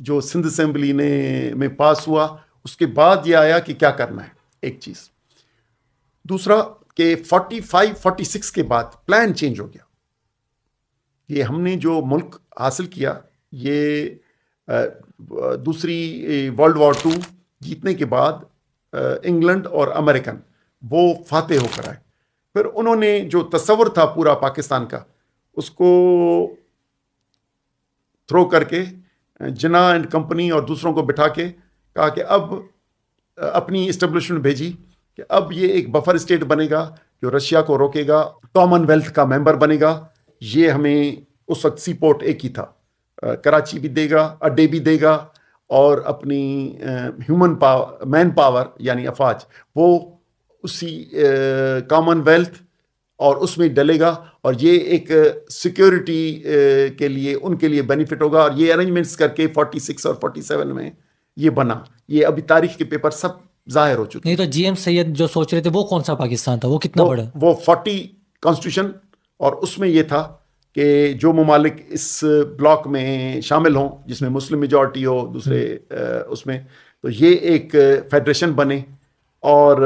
جو سندھ اسمبلی میں پاس ہوا، اس کے بعد یہ آیا کہ کیا کرنا ہے. ایک چیز. دوسرا کہ 45-46 کے بعد پلان چینج ہو گیا. یہ ہم نے جو ملک حاصل کیا، یہ دوسری ورلڈ وار 2 جیتنے کے بعد انگلینڈ اور امریکن وہ فاتح ہو کر آئے. پھر انہوں نے جو تصور تھا پورا پاکستان کا، اس کو تھرو کر کے جناح اینڈ کمپنی اور دوسروں کو بٹھا کے کہا کہ اب اپنی اسٹیبلشمنٹ بھیجی کہ اب یہ ایک بفر اسٹیٹ بنے گا جو رشیا کو روکے گا، کامن ویلتھ کا ممبر بنے گا. یہ ہمیں اس وقت سی پورٹ ایک ہی تھا، کراچی بھی دے گا، اڈے بھی دے گا، اور اپنی ہیومن پاور، مین پاور یعنی افواج، وہ اسی کامن ویلتھ اور اس میں ڈلے گا. اور یہ ایک سیکیورٹی کے لیے ان کے لیے بینیفٹ ہوگا. اور یہ ارینجمنٹس کر کے 46 اور 47 میں یہ بنا. یہ ابھی تاریخ کے پیپر سب ظاہر ہو چکے. نہیں تو جی ایم سید جو سوچ رہے تھے وہ کون سا پاکستان تھا؟ وہ کتنا بڑا؟ وہ 40 کانسٹیٹیوشن، اور اس میں یہ تھا کہ جو ممالک اس بلاک میں شامل ہوں، جس میں مسلم میجورٹی ہو، دوسرے اس میں، تو یہ ایک فیڈریشن بنے. اور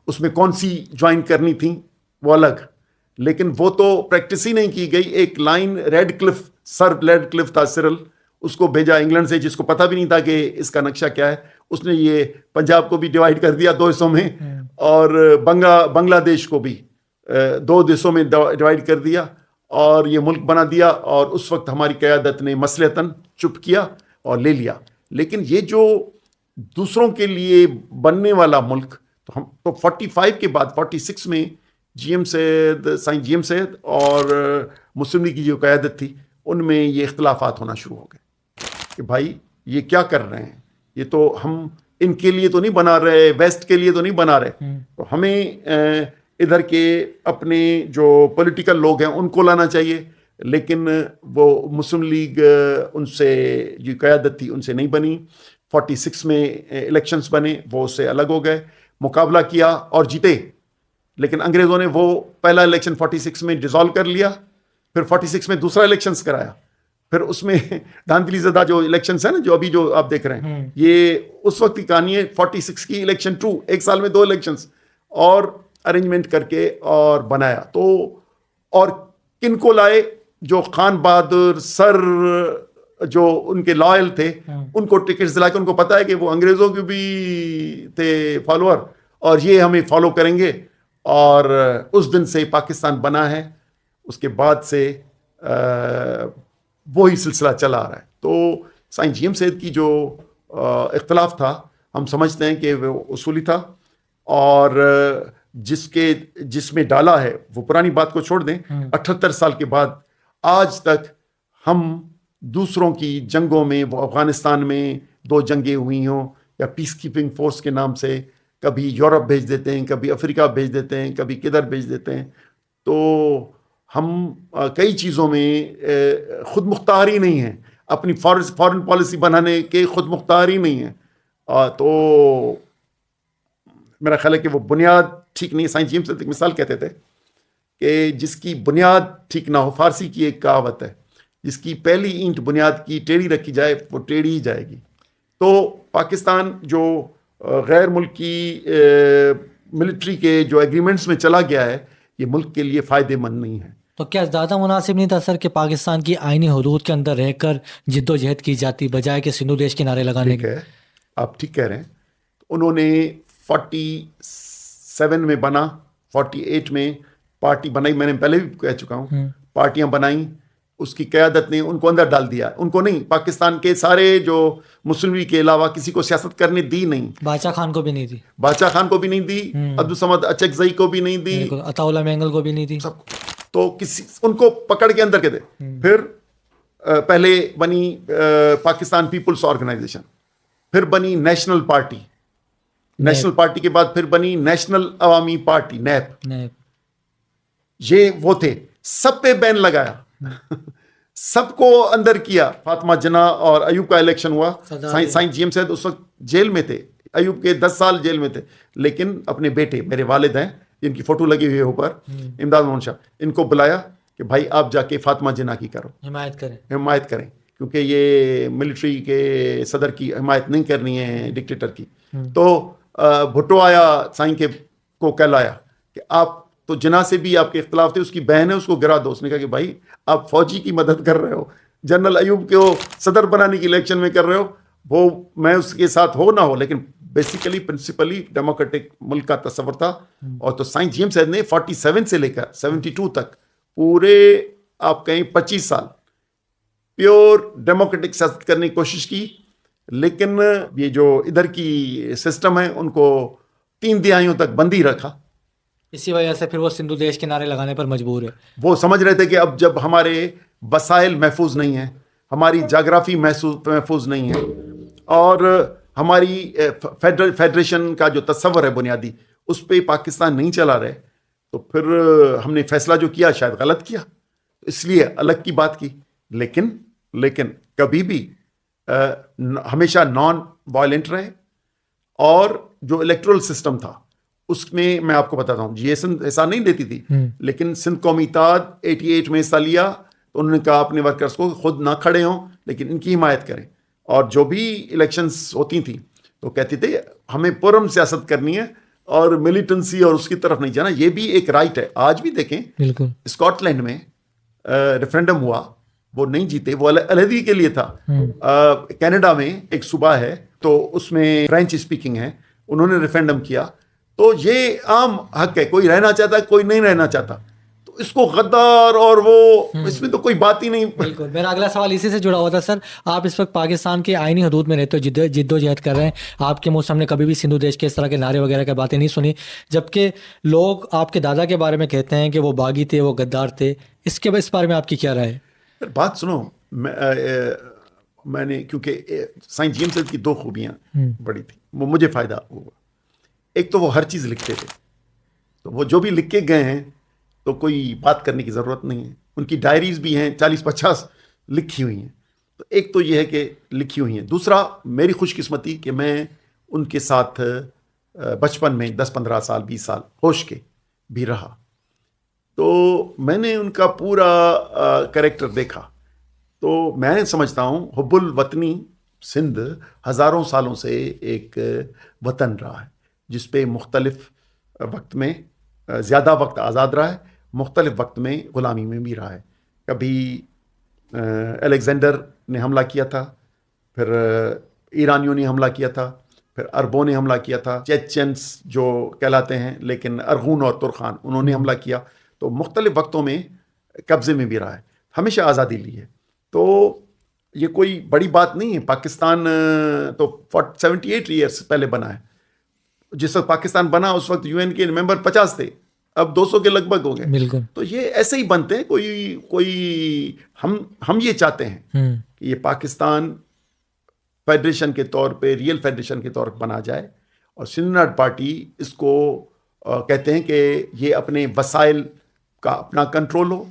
اس میں کون سی جوائن کرنی تھی وہ الگ، لیکن وہ تو پریکٹس ہی نہیں کی گئی. ایک لائن ریڈ کلف، سر ریڈ کلف تھا سرل، اس کو بھیجا انگلینڈ سے، جس کو پتہ بھی نہیں تھا کہ اس کا نقشہ کیا ہے. اس نے یہ پنجاب کو بھی ڈیوائیڈ کر دیا 2 حصوں میں، اور بنگلہ دیش کو بھی 2 حصوں میں ڈیوائیڈ کر دیا، اور یہ ملک بنا دیا. اور اس وقت ہماری قیادت نے مصلحتاً چپ کیا اور لے لیا. لیکن یہ جو دوسروں کے لیے بننے والا ملک، تو ہم تو 45 کے بعد 46 میں جی ایم سید، سائیں جی ایم سید اور مسلم لیگ کی جو قیادت تھی، ان میں یہ اختلافات ہونا شروع ہو گئے کہ بھائی یہ کیا کر رہے ہیں، یہ تو ہم ان کے لیے تو نہیں بنا رہے، ویسٹ کے لیے تو نہیں بنا رہے. تو ہمیں ادھر کے اپنے جو پولیٹیکل لوگ ہیں ان کو لانا چاہیے. لیکن وہ مسلم لیگ ان سے جو قیادت تھی ان سے نہیں بنی. 46 میں الیکشنز بنے، وہ اس سے الگ ہو گئے. مقابلہ کیا اور جیتے، لیکن انگریزوں نے وہ پہلا الیکشن 46 میں ڈیزالو کر لیا. پھر 46 میں دوسرا الیکشنز کرایا. پھر اس میں دھاندلی زدہ جو الیکشنز ہیں نا، جو ابھی جو آپ دیکھ رہے ہیں، یہ اس وقت کی کہانی ہے. 46 کی الیکشن 2، ایک سال میں 2 الیکشنز، اور ارینجمنٹ کر کے اور بنایا. تو اور کن کو لائے؟ جو خان بہادر سر جو ان کے لائل تھے، ان کو ٹکٹس دلا کے، ان کو پتا ہے کہ وہ انگریزوں کے بھی تھے فالوور، اور یہ ہمیں فالو کریں گے. اور اس دن سے پاکستان بنا ہے. اس کے بعد سے وہی سلسلہ چلا آ رہا ہے. تو سائیں جی ایم سید کی جو اختلاف تھا ہم سمجھتے ہیں کہ وہ اصولی تھا, اور جس میں ڈالا ہے وہ پرانی بات کو چھوڑ دیں. 78 سال کے بعد آج تک ہم دوسروں کی جنگوں میں, وہ افغانستان میں 2 جنگیں ہوئی ہوں یا پیس کیپنگ فورس کے نام سے, کبھی یورپ بھیج دیتے ہیں, کبھی افریقہ بھیج دیتے ہیں, کبھی کدھر بھیج دیتے ہیں. تو ہم کئی چیزوں میں خود مختار ہی نہیں ہیں, اپنی فارن پالیسی بنانے کے خود مختار ہی نہیں ہیں. تو میرا خیال ہے کہ وہ بنیاد ٹھیک نہیں. سائیں جی ایم سے ایک مثال کہتے تھے کہ جس کی بنیاد ٹھیک نہ ہو, فارسی کی ایک کہاوت ہے, جس کی پہلی اینٹ بنیاد کی ٹیڑھی رکھی جائے وہ ٹیڑھی ہی جائے گی. تو پاکستان جو غیر ملکی ملٹری کے جو ایگریمنٹس میں چلا گیا ہے, یہ ملک کے لیے فائدہ مند نہیں ہے. تو کیا زیادہ مناسب نہیں تھا سر کہ پاکستان کی آئینی حدود کے اندر رہ کر جد و جہد کی جاتی, بجائے کہ سندھو دیش کے نعرے لگانے ٹھیک کے؟ ہے, آپ ٹھیک کہہ رہے ہیں. انہوں نے 47 میں بنا, 48 میں پارٹی بنائی, میں نے پہلے بھی کہہ چکا ہوں, پارٹیاں بنائیں, اس کی قیادت نے ان کو اندر ڈال دیا. ان کو نہیں, پاکستان کے سارے جو مسلم لیگ کے علاوہ کسی کو سیاست کرنے دی نہیں. باچا خان کو بھی نہیں دی, باچا خان کو بھی نہیں دی, عبدالصمد اچکزئی کو بھی نہیں دی, عطا اللہ مینگل کو بھی نہیں دی. سب تو ان کو پکڑ کے اندر کے دے. پھر پہلے بنی پاکستان پیپلز آرگنائزیشن, پھر بنی نیشنل پارٹی, نیشنل پارٹی کے بعد پھر بنی نیشنل عوامی پارٹی نیپ. یہ وہ تھے, سب پہ بین لگایا, سب کو اندر کیا. فاطمہ جناح اور ایوب کا الیکشن ہوا, سائیں جی ایم سید اس وقت جیل میں تھے, ایوب کے 10 سال جیل میں تھے, لیکن اپنے بیٹے, میرے والد ہیں جن کی فوٹو لگی ہوئی ہے اوپر, امداد مومن شاہ, ان کو بلایا کہ بھائی آپ جا کے فاطمہ جناح کی کرو, حمایت کریں, کیونکہ یہ ملٹری کے صدر کی حمایت نہیں کرنی ہے, ڈکٹیٹر کی. تو بھٹو آیا, سائیں کے کو کہلایا کہ آپ تو جناح سے بھی آپ کے اختلاف تھے, اس کی بہن ہے, اس کو گرا دو. اس نے کہا کہ بھائی آپ فوجی کی مدد کر رہے ہو, جنرل ایوب کو صدر بنانے کی الیکشن میں کر رہے ہو, وہ میں اس کے ساتھ ہو نہ ہو, لیکن بیسیکلی پرنسپلی ڈیموکریٹک ملک کا تصور تھا. اور تو سائیں جی ایم سید نے 47 سے لے کر 72 تک پورے آپ کہیں 25 سال پیور ڈیموکریٹک سیاست کرنے کی کوشش کی. لیکن یہ جو ادھر کی سسٹم ہے ان کو 3 دہائیوں تک بندی رکھا. اسی وجہ سے پھر وہ سندھو دیش کے نعرے لگانے پر مجبور ہے. وہ سمجھ رہے تھے کہ اب جب ہمارے وسائل محفوظ نہیں ہیں, ہماری جغرافی محفوظ نہیں ہے, اور ہماری فیڈریشن کا جو تصور ہے بنیادی, اس پہ پاکستان نہیں چلا رہے, تو پھر ہم نے فیصلہ جو کیا شاید غلط کیا, اس لیے الگ کی بات کی. لیکن کبھی بھی ہمیشہ نان وائلنٹ رہے. اور جو الیکٹرل سسٹم تھا اس میں آپ کو بتاتا ہوں, جی سندھ حصہ نہیں دیتی تھی, لیکن سندھ قومی اتحاد 88 میں حصہ لیا, تو انہوں نے کہا اپنے ورکرز کو خود نہ کھڑے ہوں لیکن ان کی حمایت کریں. اور جو بھی الیکشنز ہوتی تھیں تو کہتے تھے ہمیں پرم سیاست کرنی ہے اور ملیٹنسی اور اس کی طرف نہیں جانا. یہ بھی ایک رائٹ ہے. آج بھی دیکھیں, اسکاٹ لینڈ میں ریفرینڈم ہوا, وہ نہیں جیتے, وہ علیحدگی کے لیے تھا. کینیڈا میں ایک صوبہ ہے تو اس میں فرینچ اسپیکنگ ہے, انہوں نے ریفرینڈم کیا. تو یہ عام حق ہے, کوئی رہنا چاہتا ہے, کوئی نہیں رہنا چاہتا, تو اس کو غدار اور وہ اس میں تو کوئی بات ہی نہیں. بالکل, میرا اگلا سوال اسی سے جڑا ہوا تھا. سر آپ اس وقت پاکستان کی آئینی حدود میں رہتے ہو, جد و جہد کر رہے ہیں, آپ کے منہ سے ہم نے کبھی بھی سندھو دیش کے اس طرح کے نعرے وغیرہ کی باتیں نہیں سنی, جبکہ لوگ آپ کے دادا کے بارے میں کہتے ہیں کہ وہ باغی تھے, وہ غدار تھے. اس بارے میں آپ کی کیا رائے ہے؟ بات سنو, میں نے کیونکہ سائیں جی ایم سید کی 2 خوبیاں بڑی تھیں, وہ مجھے فائدہ ہوا. ایک تو وہ ہر چیز لکھتے تھے, تو وہ جو بھی لکھ کے گئے ہیں تو کوئی بات کرنے کی ضرورت نہیں ہے. ان کی ڈائریز بھی ہیں 40-50 لکھی ہوئی ہیں. تو ایک تو یہ ہے کہ لکھی ہوئی ہیں. دوسرا میری خوش قسمتی کہ میں ان کے ساتھ بچپن میں 10-15 سال 20 سال ہوش کے بھی رہا, تو میں نے ان کا پورا کریکٹر دیکھا. تو میں سمجھتا ہوں حب الوطنی سندھ ہزاروں سالوں سے ایک وطن رہا ہے, جس پہ مختلف وقت میں زیادہ وقت آزاد رہا ہے, مختلف وقت میں غلامی میں بھی رہا ہے. کبھی الیگزینڈر نے حملہ کیا تھا, پھر ایرانیوں نے حملہ کیا تھا, پھر عربوں نے حملہ کیا تھا, چیچنس جو کہلاتے ہیں لیکن ارغون اور ترخان, انہوں نے حملہ کیا. تو مختلف وقتوں میں قبضے میں بھی رہا ہے. ہمیشہ آزادی لی ہے. تو یہ کوئی بڑی بات نہیں ہے. پاکستان تو 78 ایئرس پہلے بنا ہے. جس وقت پاکستان بنا اس وقت UN کے ممبر 50 تھے, اب 200 کے لگ بھگ ہو گئے. بالکل. تو یہ ایسے ہی بنتے ہیں. کوئی ہم یہ چاہتے ہیں کہ یہ پاکستان فیڈریشن کے طور پہ, ریئل فیڈریشن کے طور پر بنا جائے, اور سندھ ناٹ پارٹی اس کو کہتے ہیں کہ یہ اپنے وسائل کا اپنا کنٹرول ہو,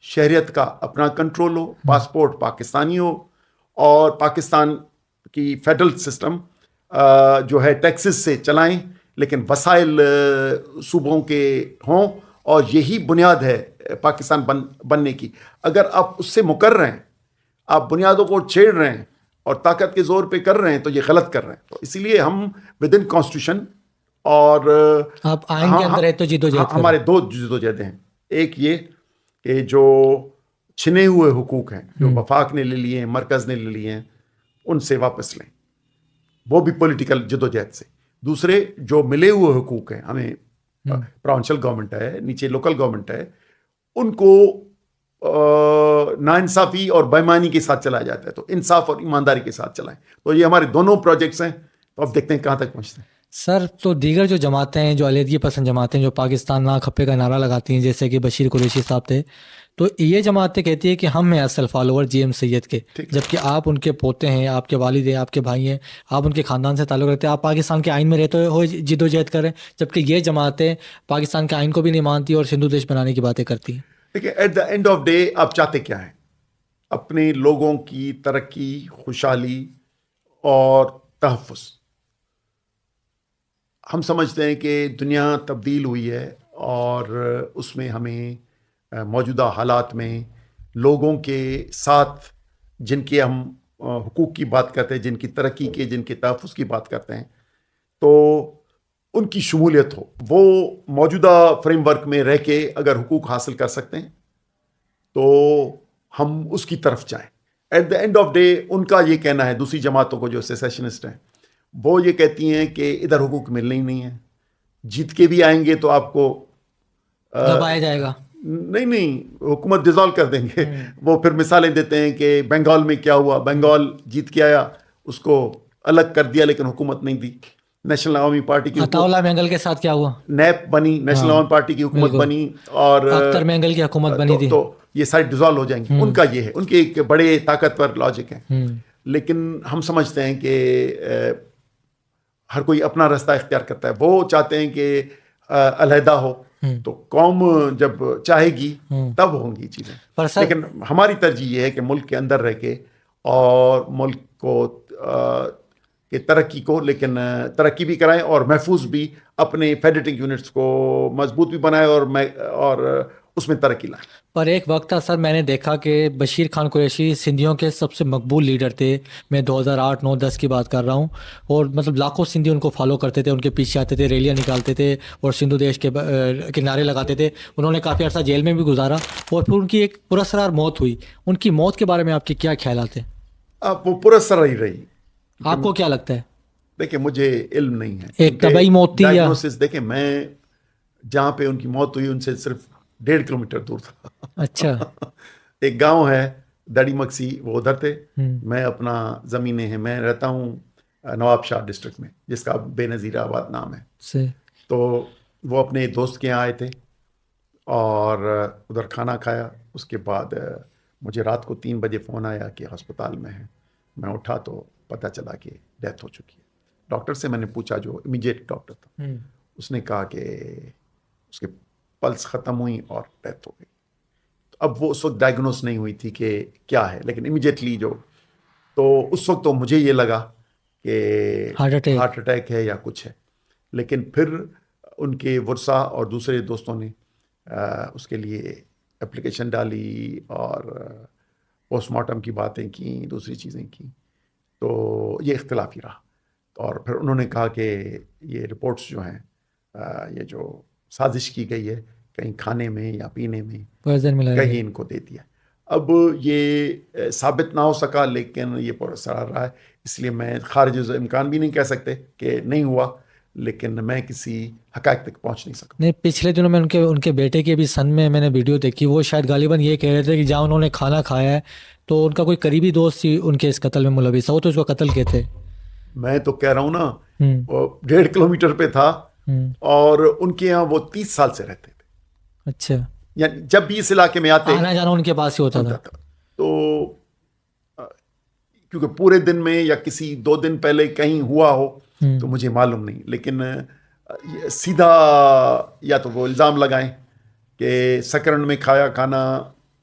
شہریت کا اپنا کنٹرول ہو, پاسپورٹ پاکستانی ہو, اور پاکستان کی فیڈرل سسٹم جو ہے ٹیکسز سے چلائیں, لیکن وسائل صوبوں کے ہوں, اور یہی بنیاد ہے پاکستان بننے کی. اگر آپ اس سے مکر رہے ہیں, آپ بنیادوں کو چھیڑ رہے ہیں اور طاقت کے زور پہ کر رہے ہیں, تو یہ غلط کر رہے ہیں. تو اسی لیے ہم ود ان کانسٹیٹیوشن اور آپ آئین کے اندر ہے تو جدوجہد ہمارے 2 جدوجہدیں ہیں. ایک یہ کہ جو چھنے ہوئے حقوق ہیں جو وفاق نے لے لیے ہیں, مرکز نے لے لیے ہیں, ان سے واپس لیں, وہ بھی پولیٹیکل جدوجہد سے. دوسرے جو ملے ہوئے حقوق ہیں, ہمیں پروونشل گورنمنٹ ہے, نیچے لوکل گورنمنٹ ہے, ان کو ناانصافی اور بےایمانی کے ساتھ چلایا جاتا ہے, تو انصاف اور ایمانداری کے ساتھ چلائیں. تو یہ ہمارے دونوں پروجیکٹس ہیں. تو اب دیکھتے ہیں کہاں تک پہنچتے ہیں. سر, تو دیگر جو جماعتیں ہیں, جو علیحدگی پسند جماعتیں جو پاکستان نہ کھپے کا نعرہ لگاتی ہیں, جیسے کہ بشیر قریشی صاحب تھے, تو یہ جماعتیں کہتی ہے کہ ہم ہیں اصل فالوور GM سید کے, جبکہ آپ ان کے پوتے ہیں, آپ کے والد ہیں, آپ کے بھائی ہیں, آپ ان کے خاندان سے تعلق رکھتے ہیں, آپ پاکستان کے آئین میں رہتے ہوئے جد و جہد کریں, جبکہ یہ جماعتیں پاکستان کے آئین کو بھی نہیں مانتی اور سندھو دیش بنانے کی باتیں کرتی ہیں. دیکھیں, at the end of day آپ چاہتے کیا ہیں؟ اپنے لوگوں کی ترقی, خوشحالی اور تحفظ. ہم سمجھتے ہیں کہ دنیا تبدیل ہوئی ہے, اور اس میں ہمیں موجودہ حالات میں لوگوں کے ساتھ جن کے ہم حقوق کی بات کرتے ہیں, جن کی ترقی کے, جن کے تحفظ کی بات کرتے ہیں, تو ان کی شمولیت ہو. وہ موجودہ فریم ورک میں رہ کے اگر حقوق حاصل کر سکتے ہیں تو ہم اس کی طرف جائیں. At the end of day ان کا یہ کہنا ہے, دوسری جماعتوں کو جو سیسیشنسٹ ہیں, وہ یہ کہتی ہیں کہ ادھر حقوق ملنے ہی نہیں ہیں, جیت کے بھی آئیں گے تو آپ کو دبایا جائے گا. نہیں, حکومت ڈیزالو کر دیں گے. وہ پھر مثالیں دیتے ہیں کہ بنگال میں کیا ہوا, بنگال جیت کے آیا, اس کو الگ کر دیا لیکن حکومت نہیں دی. نیشنل عوامی پارٹی کی عطاءاللہ مینگل کے ساتھ کیا ہوا, نیپ بنی, نیشنل عوامی پارٹی کی حکومت بنی, اور اختر مینگل کی حکومت بنی تھی. تو یہ سائڈ ڈیزالو ہو جائیں گے. ان کا یہ ہے, ان کے ایک بڑے طاقتور لاجک ہے. لیکن ہم سمجھتے ہیں کہ ہر کوئی اپنا راستہ اختیار کرتا ہے. وہ چاہتے ہیں کہ علیحدہ ہو, تو قوم جب چاہے گی تب ہوں گی چیزیں. لیکن ہماری ترجیح یہ ہے کہ ملک کے اندر رہ کے اور ملک کو کہ ترقی کو, لیکن ترقی بھی کرائیں اور محفوظ بھی, اپنے فیڈریٹنگ یونٹس کو مضبوط بھی بنائیں اور اس میں ترقی لائیں. پر ایک وقت تھا سر, میں نے دیکھا کہ بشیر خان قریشی سندھیوں کے سب سے مقبول لیڈر تھے. میں 2008, 9, 10 کی بات کر رہا ہوں, اور مطلب لاکھوں سندھی ان کو فالو کرتے تھے, ان کے پیچھے آتے تھے, ریلیاں نکالتے تھے اور سندھو دیش کے نعرے لگاتے تھے. انہوں نے کافی عرصہ جیل میں بھی گزارا, اور پھر ان کی ایک پراسرار موت ہوئی. ان کی موت کے بارے میں آپ کے کیا خیالات ہیں؟ اب وہ پراسرار ہی رہی. آپ کو کیا لگتا ہے؟ دیکھیں, مجھے علم نہیں ہے. ایک طبعی موت تھی یا دیکھیں, میں جہاں پہ ان کی موت ہوئی ان سے صرف 1.5 کلومیٹر دور تھا. اچھا. ایک گاؤں ہے داڑی مکسی, وہ ادھر تھے. میں اپنا زمینیں ہیں, میں رہتا ہوں نواب شاہ ڈسٹرکٹ میں, جس کا بے نظیر آباد نام ہے. تو وہ اپنے دوست کے یہاں آئے تھے اور ادھر کھانا کھایا. اس کے بعد مجھے رات کو 3 بجے فون آیا کہ ہسپتال میں ہے. میں اٹھا تو پتہ چلا کہ ڈیتھ ہو چکی ہے. ڈاکٹر سے میں نے پوچھا, جو امیجیٹ ڈاکٹر تھا, اس نے کہا کہ اس کے پلس ختم ہوئی اور ڈیتھ ہو گئی. اب وہ اس وقت ڈائگنوز نہیں ہوئی تھی کہ کیا ہے, لیکن امیجیٹلی تو اس وقت تو مجھے یہ لگا کہ ہارٹ اٹیک ہے یا کچھ ہے. لیکن پھر ان کے ورثا اور دوسرے دوستوں نے اس کے لیے اپلیکیشن ڈالی اور پوسٹ مارٹم کی باتیں کیں, دوسری چیزیں کیں, تو یہ اختلافی رہا. اور پھر انہوں نے کہا کہ یہ رپورٹس جو ہیں, یہ جو سازش کی گئی ہے, کہیں کھانے میں یا پینے میں کہیں ان کو دے دیا. اب یہ ثابت نہ ہو سکا, لیکن یہ پراسرار رہا ہے. اس لیے میں خارج از امکان بھی نہیں کہہ سکتے کہ نہیں ہوا, لیکن میں کسی حقائق تک پہنچ نہیں سکا. نہیں، پچھلے دنوں میں ان کے بیٹے کے بھی سن میں نے ویڈیو دیکھی، وہ شاید غالباً یہ کہہ رہے تھے کہ جہاں انہوں نے کھانا کھایا ہے تو ان کا کوئی قریبی دوست ہی ان کے اس قتل میں ملوث ہے، وہ تو اس کو قتل کہتے. میں تو کہہ رہا ہوں نا، وہ 1.5 کلومیٹر پہ تھا اور ان کے یہاں وہ 30 سال سے رہتے تھے. اچھا، یعنی جب بھی اس علاقے میں آتے آنا جانا ان کے پاس ہی ہوتا تھا. تو کیونکہ پورے دن میں یا کسی 2 دن پہلے کہیں ہوا ہو تو مجھے معلوم نہیں، لیکن سیدھا یا تو وہ الزام لگائیں کہ سکرن میں کھایا کھانا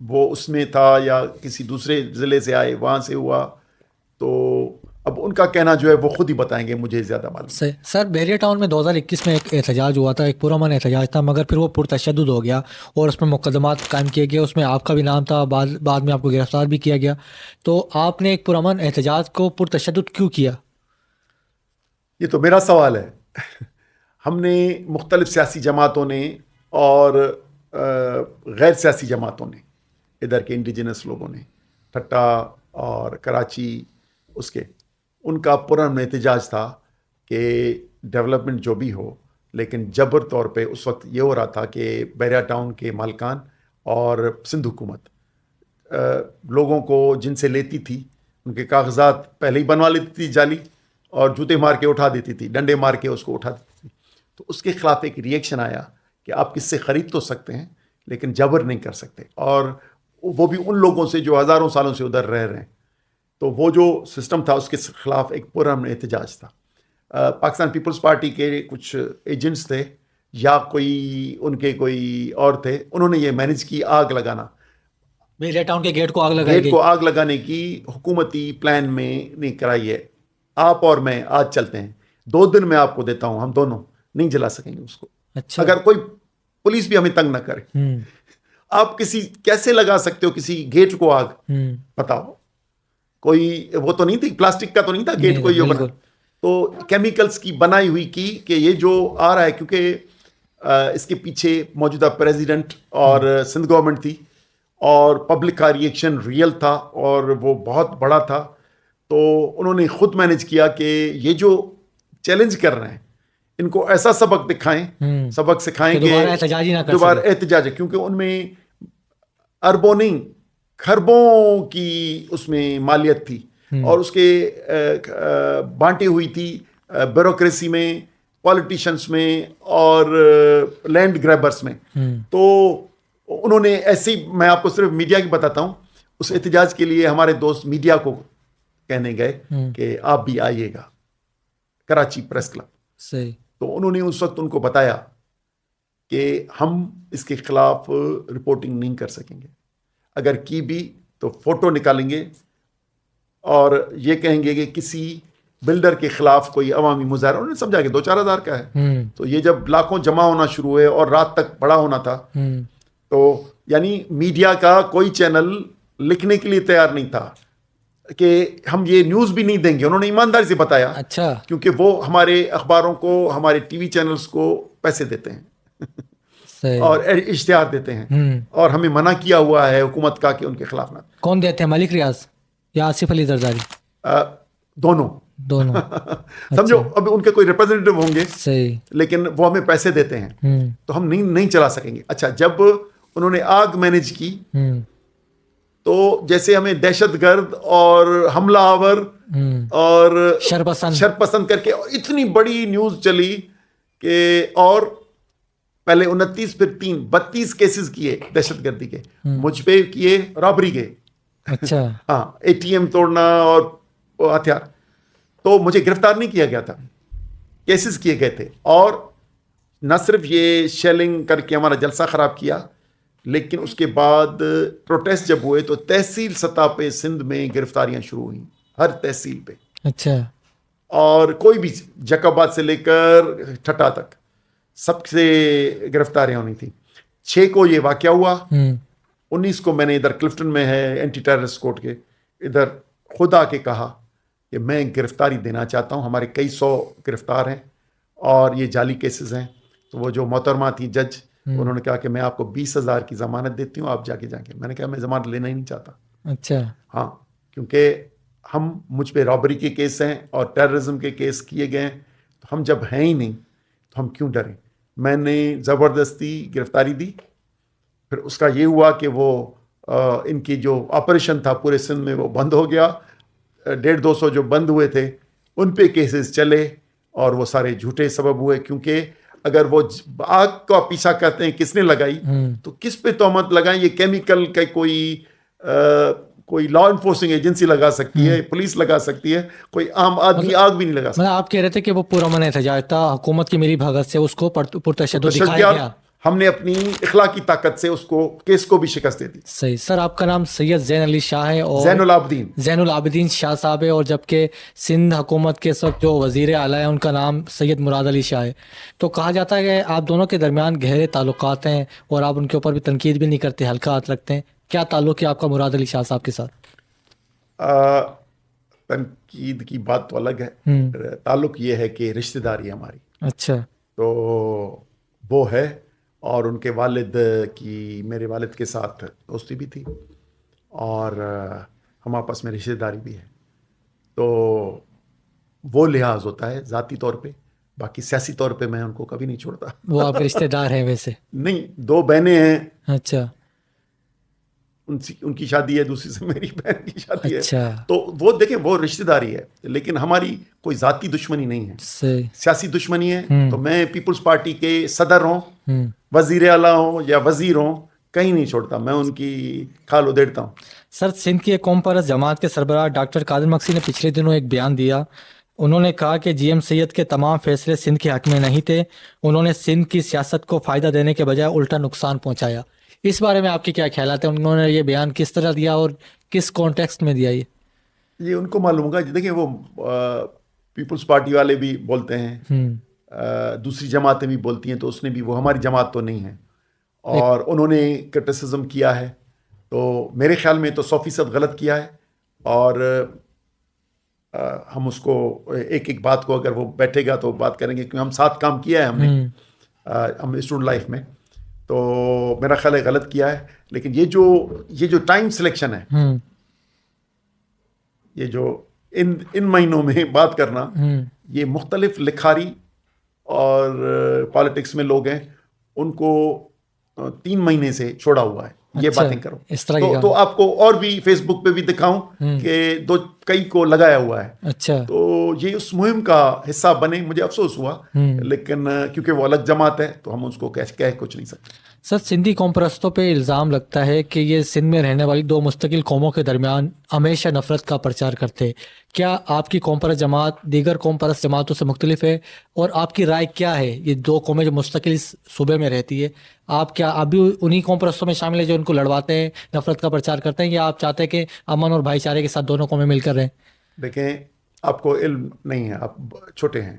وہ اس میں تھا یا کسی دوسرے ضلع سے آئے وہاں سے ہوا، تو اب ان کا کہنا جو ہے وہ خود ہی بتائیں گے، مجھے زیادہ معلوم. سر، بحریہ ٹاؤن میں 2021 میں ایک احتجاج ہوا تھا، ایک پرامن احتجاج تھا، مگر پھر وہ پرتشدد ہو گیا اور اس میں مقدمات قائم کیے گئے، اس میں آپ کا بھی نام تھا، بعد میں آپ کو گرفتار بھی کیا گیا. تو آپ نے ایک پرامن احتجاج کو پرتشدد کیوں کیا؟ یہ تو میرا سوال ہے. ہم نے مختلف سیاسی جماعتوں نے اور غیر سیاسی جماعتوں نے، ادھر کے انڈیجنس لوگوں نے، ٹھٹا اور کراچی، اس کے ان کا پرامن احتجاج تھا کہ ڈیولپمنٹ جو بھی ہو، لیکن جبر طور پہ اس وقت یہ ہو رہا تھا کہ بحریہ ٹاؤن کے مالکان اور سندھ حکومت لوگوں کو جن سے لیتی تھی ان کے کاغذات پہلے ہی بنوا لیتی تھی جعلی، اور جوتے مار کے اٹھا دیتی تھی، ڈنڈے مار کے اس کو اٹھا دیتی تھی. تو اس کے خلاف ایک ری ایکشن آیا کہ آپ کس سے خرید تو سکتے ہیں لیکن جبر نہیں کر سکتے، اور وہ بھی ان لوگوں سے جو ہزاروں سالوں سے ادھر رہ رہے ہیں. تو وہ جو سسٹم تھا اس کے خلاف ایک پرامن احتجاج تھا. پاکستان پیپلز پارٹی کے کچھ ایجنٹس تھے یا کوئی ان کے کوئی اور تھے، انہوں نے یہ مینیج کی آگ لگانا، بحریہ ٹاؤن کے گیٹ کو آگ لگائی گئی. گیٹ کو آگ لگانے کی حکومتی پلان میں نہیں کرائی ہے. آپ اور میں آج چلتے ہیں، 2 دن میں آپ کو دیتا ہوں، ہم دونوں نہیں جلا سکیں گے اس کو. اچھا، اگر کوئی پولیس بھی ہمیں تنگ نہ کرے. آپ کیسے لگا سکتے ہو کسی گیٹ کو آگ؟ بتاؤ. کوئی وہ تو نہیں تھی، پلاسٹک کا تو نہیں تھا گیٹ کوئی بنا، تو کیمیکلز کی بنائی ہوئی کی کہ یہ جو آ رہا ہے، کیونکہ اس کے پیچھے موجودہ پریزیڈنٹ اور سندھ گورنمنٹ تھی اور پبلک کا ریئیکشن ریئل تھا اور وہ بہت بڑا تھا. تو انہوں نے خود مینیج کیا کہ یہ جو چیلنج کر رہے ہیں ان کو ایسا سبق دکھائیں، سبق سکھائیں کہ دوبارہ احتجاج ہے، کیونکہ ان میں اربوں نہیں خربوں کی اس میں مالیت تھی اور اس کے بانٹی ہوئی تھی بیوروکریسی میں، پولیٹیشنس میں اور لینڈ گریبرز میں. تو انہوں نے ایسے ہی، میں آپ کو صرف میڈیا کی بتاتا ہوں، اس احتجاج کے لیے ہمارے دوست میڈیا کو کہنے گئے کہ آپ بھی آئیے گا کراچی پریس کلب. صحیح. تو انہوں نے اس وقت ان کو بتایا کہ ہم اس کے خلاف رپورٹنگ نہیں کر سکیں گے، اگر کی بھی تو فوٹو نکالیں گے اور یہ کہیں گے کہ کسی بلڈر کے خلاف کوئی عوامی مظاہرہ. انہوں نے سمجھا کہ 2-4 ہزار کا ہے. تو یہ جب لاکھوں جمع ہونا شروع ہوئے اور رات تک بڑا ہونا تھا، تو یعنی میڈیا کا کوئی چینل لکھنے کے لیے تیار نہیں تھا کہ ہم یہ نیوز بھی نہیں دیں گے. انہوں نے ایمانداری سے بتایا، اچھا، کیونکہ وہ ہمارے اخباروں کو، ہمارے ٹی وی چینلز کو پیسے دیتے ہیں اور اشتہار دیتے ہیں، اور ہمیں منع کیا ہوا ہے حکومت کا کہ ان کے خلاف نہ. کون دیتے ہیں، ملک ریاض یا آصف علی زرداری؟ دونوں. سمجھو اب ان کے کوئی ریپرزینٹیو ہوں گے، لیکن وہ ہمیں پیسے دیتے ہیں تو ہم نہیں چلا سکیں گے. اچھا، جب انہوں نے آگ مینیج کی تو جیسے ہمیں دہشت گرد اور حملہ آور اور شرپسند کر کے اتنی بڑی نیوز چلی کہ، اور پہلے 29 پھر 3 32 کیسز کیے دہشت گردی کے، مجھ پہ کیے رابری کے. اچھا، ہاں، ATM توڑنا اور ہتھیار. تو مجھے گرفتار نہیں کیا گیا تھا، کیسز کیے گئے تھے. اور نہ صرف یہ شیلنگ کر کے ہمارا جلسہ خراب کیا، لیکن اس کے بعد پروٹیسٹ جب ہوئے تو تحصیل سطح پہ سندھ میں گرفتاریاں شروع ہوئیں، ہر تحصیل پہ. اچھا. اور کوئی بھی جیکاباد سے لے کر ٹھٹا تک سب سے گرفتاریاں ہونی تھیں. 6 کو یہ واقعہ ہوا، 19 کو میں نے ادھر کلفٹن میں ہے اینٹی ٹیررسٹ کورٹ کے ادھر خود آ کے کہا کہ میں گرفتاری دینا چاہتا ہوں، ہمارے کئی 100 گرفتار ہیں اور یہ جعلی کیسز ہیں. تو وہ جو محترمہ تھی جج، انہوں نے کہا کہ میں آپ کو 20,000 کی ضمانت دیتی ہوں، آپ جا کے. میں نے کہا میں ضمانت لینا ہی نہیں چاہتا. اچھا. ہاں، کیونکہ مجھ پہ رابری کے کیس ہیں اور ٹیررزم کے کیس کیے گئے ہیں، ہم جب ہیں ہی نہیں تو ہم کیوں ڈریں. میں نے زبردستی گرفتاری دی. پھر اس کا یہ ہوا کہ وہ ان کی جو آپریشن تھا پورے سندھ میں وہ بند ہو گیا. 150-200 جو بند ہوئے تھے ان پہ کیسز چلے اور وہ سارے جھوٹے سبب ہوئے. کیونکہ اگر وہ آگ کا پیچھا کرتے ہیں کس نے لگائی تو کس پہ تہمت لگائیں. یہ کیمیکل کا کوئی لا انفورسنگ ایجنسی لگا سکتی ہے, پولیس لگا سکتی ہے, کوئی عام آدمی آگ بھی نہیں لگا سکتا. آپ کہہ رہے تھے کہ وہ پورا من احتجاج تھا, حکومت کی میری بھگت سے اس کو پرتشدد دکھایا گیا. ہم نے اپنی اخلاقی طاقت سے اس کو کیس کو بھی شکست دے دی. صحیح. سر آپ کا نام سید زین علی شاہ ہے اور زین العابدین شاہ صاحب ہے, اور جبکہ سندھ حکومت کے اس وقت جو وزیر اعلیٰ ہیں ان کا نام سید مراد علی شاہ ہے. تو کہا جاتا ہے کہ آپ دونوں کے درمیان گہرے تعلقات ہیں اور آپ ان کے اوپر بھی تنقید بھی نہیں کرتے, ہلکا ہاتھ رکھتے ہیں. کیا تعلق ہے آپ کا مراد علی شاہ صاحب کے ساتھ؟ تنقید کی بات تو الگ ہے, تعلق یہ ہے کہ رشتہ داری ہماری. اچھا. تو وہ ہے, اور ان کے والد کی میرے والد کے ساتھ دوستی بھی تھی اور ہم آپس میں رشتہ داری بھی ہے. تو وہ لحاظ ہوتا ہے ذاتی طور پہ. باقی سیاسی طور پہ میں ان کو کبھی نہیں چھوڑتا. وہ آپ کے رشتہ دار ہیں ویسے؟ نہیں, 2 بہنیں ہیں. اچھا. ان کی شادی ہے, دوسری سے میری بہن کی شادی ہے. اچھا. تو وہ دیکھیں وہ رشتہ داری ہے, لیکن ہماری کوئی ذاتی دشمنی نہیں ہے, سیاسی دشمنی ہے. تو میں پیپلز پارٹی کے صدر ہوں, وزیر اعلیٰ ہوں یا وزیر ہوں, کہیں نہیں چھوڑتا, میں ان کی کھال ادھیڑتا ہوں. سر, سندھ کی ایک قوم پرست جماعت کے سربراہ ڈاکٹر قادر مکسی نے پچھلے دنوں ایک بیان دیا. انہوں نے کہا کہ جی ایم سید کے تمام فیصلے سندھ کے حق میں نہیں تھے, انہوں نے سندھ کی سیاست کو فائدہ دینے کے بجائے الٹا نقصان پہنچایا. اس بارے میں آپ کے کیا خیالات ہیں؟ انہوں نے یہ بیان کس طرح دیا اور کس کانٹیکسٹ میں دیا؟ یہ ان کو معلوم ہوگا. دیکھیں وہ پیپلز پارٹی والے بھی بولتے ہیں, دوسری جماعتیں بھی بولتی ہیں, تو اس نے بھی, وہ ہماری جماعت تو نہیں ہے, اور انہوں نے کرٹیسزم کیا ہے. تو میرے خیال میں تو 100% غلط کیا ہے, اور ہم اس کو ایک ایک بات کو اگر وہ بیٹھے گا تو بات کریں گے, کیونکہ ہم ساتھ کام کیا ہے ہم نے ہم اسٹوڈنٹ لائف میں. تو میرا خیال ہے غلط کیا ہے. لیکن یہ جو ٹائم سلیکشن ہے, یہ جو ان مہینوں میں بات کرنا, یہ مختلف لکھاری اور پالیٹکس میں لوگ ہیں, ان کو 3 مہینے سے چھوڑا ہوا ہے یہ باتیں کرو. تو آپ کو اور بھی فیس بک پہ بھی دکھاؤں کہ کئی کو لگایا ہوا ہے. اچھا. تو یہ اس مہم کا حصہ بنے, مجھے افسوس ہوا, لیکن کیونکہ وہ الگ جماعت ہے تو ہم اس کو کہہ کچھ نہیں سکتے. سر, سندھی قوم پرستوں پہ الزام لگتا ہے کہ یہ سندھ میں رہنے والی 2 مستقل قوموں کے درمیان ہمیشہ نفرت کا پرچار کرتے. کیا آپ کی قوم پرست جماعت دیگر قوم پرست جماعتوں سے مختلف ہے, اور آپ کی رائے کیا ہے؟ یہ 2 قومیں جو مستقل اس صوبے میں رہتی ہے, آپ بھی انہی قوم پرستوں میں شامل ہیں جو ان کو لڑواتے ہیں, نفرت کا پرچار کرتے ہیں, یا آپ چاہتے ہیں کہ امن اور بھائی چارے کے ساتھ دونوں قومیں مل کر رہیں؟ دیکھیں, آپ کو علم نہیں ہے, آپ چھوٹے ہیں.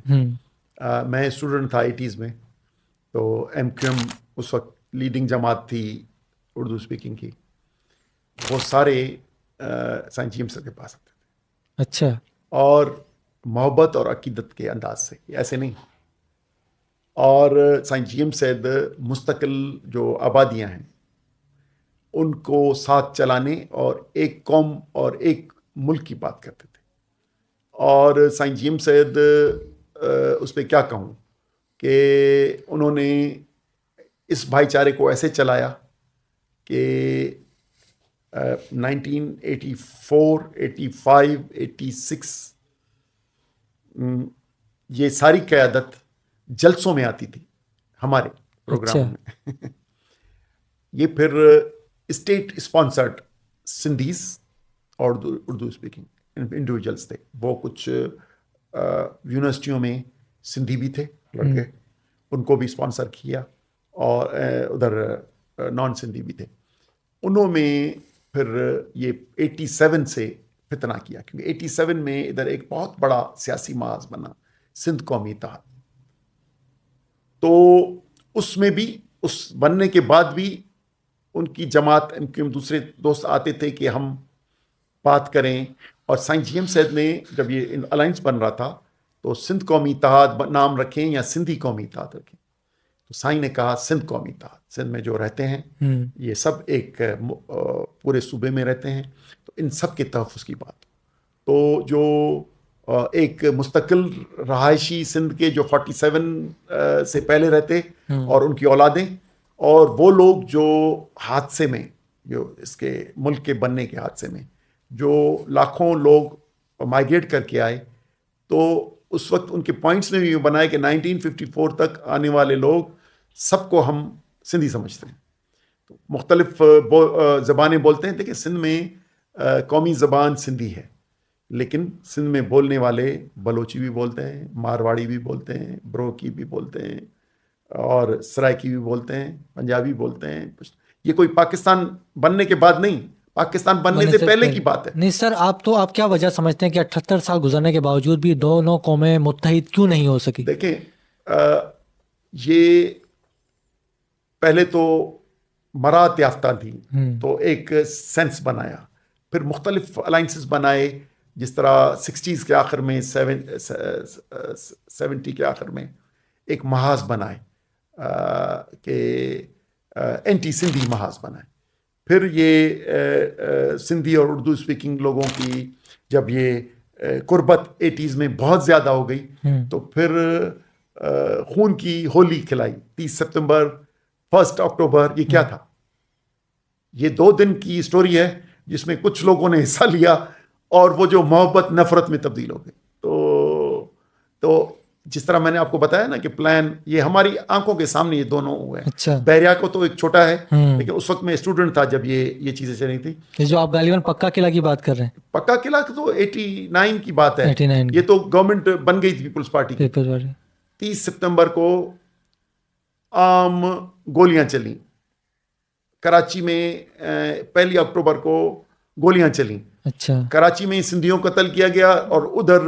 میں اسٹوڈنٹ تھا 80s میں, تو ایم کیو ایم اس وقت لیڈنگ جماعت تھی اردو اسپیکنگ کی. وہ سارے سائنس جی ایم صاحب کے پاس آتے تھے. اچھا. اور محبت اور عقیدت کے انداز سے, ایسے نہیں. اور سائنس جی ایم صاحب مستقل جو آبادیاں ہیں ان کو ساتھ چلانے اور ایک قوم اور ایک ملک کی بات کرتے تھے. اور سائنس جی ایم صاحب اس پہ کیا کہوں کہ انہوں نے اس بھائی چارے کو ایسے چلایا کہ 1984, 85, 86 یہ ساری قیادت جلسوں میں آتی تھی ہمارے پروگراموں میں. یہ پھر اسٹیٹ اسپانسرڈ سندھیز اور اردو اسپیکنگ انڈیویجولس تھے. وہ کچھ یونیورسٹیوں میں سندھی بھی تھے لڑکے, ان کو بھی اسپانسر کیا, اور ادھر نان سندھی بھی تھے. انہوں میں پھر یہ 87 سے فتنہ کیا, کیونکہ 87 میں ادھر ایک بہت بڑا سیاسی محاذ بنا سندھ قومی اتحاد. تو اس میں بھی, اس بننے کے بعد بھی ان کی جماعت دوسرے دوست آتے تھے کہ ہم بات کریں. اور سائنس جی ایم صاحب نے جب یہ الائنس بن رہا تھا تو سندھ قومی اتحاد نام رکھیں یا سندھی قومی اتحاد رکھیں, تو سائن نے کہا سندھ قومی اتحاد. سندھ میں جو رہتے ہیں یہ سب ایک پورے صوبے میں رہتے ہیں, تو ان سب کے تحفظ کی بات. تو جو ایک مستقل رہائشی سندھ کے جو 47 سے پہلے رہتے اور ان کی اولادیں، اور وہ لوگ جو حادثے میں، جو اس کے ملک کے بننے کے حادثے میں جو لاکھوں لوگ مائیگریٹ کر کے آئے، تو اس وقت ان کے پوائنٹس میں بھی بنائے کہ 1954 تک آنے والے لوگ سب کو ہم سندھی سمجھتے ہیں، تو مختلف زبانیں بولتے ہیں. دیکھیں سندھ میں قومی زبان سندھی ہے، لیکن سندھ میں بولنے والے بلوچی بھی بولتے ہیں، مارواڑی بھی بولتے ہیں، بروکی بھی بولتے ہیں، اور سرائکی بھی بولتے ہیں، پنجابی بولتے ہیں. یہ کوئی پاکستان بننے کے بعد نہیں، پاکستان بننے سے پہلے کی بات ہے. نہیں سر، آپ کیا وجہ سمجھتے ہیں کہ 78 سال گزرنے کے باوجود بھی دونوں قومیں متحد کیوں نہیں ہو سکی؟ دیکھیں یہ پہلے تو مراعات یافتہ تھی، تو ایک سینس بنایا، پھر مختلف الائنسز بنائے، جس طرح 60s کے آخر میں 70 کے آخر میں ایک محاذ بنائے کہ اینٹی سندھی محاذ بنائے. پھر یہ سندھی اور اردو اسپیکنگ لوگوں کی جب یہ قربت 80s میں بہت زیادہ ہو گئی، تو پھر خون کی ہولی کھلائی. 30 ستمبر 1 اکتوبر یہ کیا تھا؟ یہ 2 دن کی اسٹوری ہے جس میں کچھ لوگوں نے حصہ لیا اور وہ جو محبت نفرت میں تبدیل ہو گئی. تو جس طرح میں نے آپ کو بتایا نا کہ پلان یہ ہماری آنکھوں کے سامنے یہ دونوں ہوئے ہیں. اچھا. بحریہ کو تو ایک چھوٹا ہے، لیکن اس وقت میں اسٹوڈنٹ تھا جب یہ چیزیں چل رہی تھی. جو آپ غالباً پکا قلعہ کی بات کر رہے ہیں. پکا قلعہ تو 89 کی بات ہے. 89 یہ تو گورنمنٹ بن گئی تھی پیپلز پارٹی کی. 30 ستمبر کو عام گولیاں چلیں کراچی میں، 1 اکتوبر کو گولیاں چلیں. اچھا. کراچی میں سندھیوں قتل کیا گیا، اور ادھر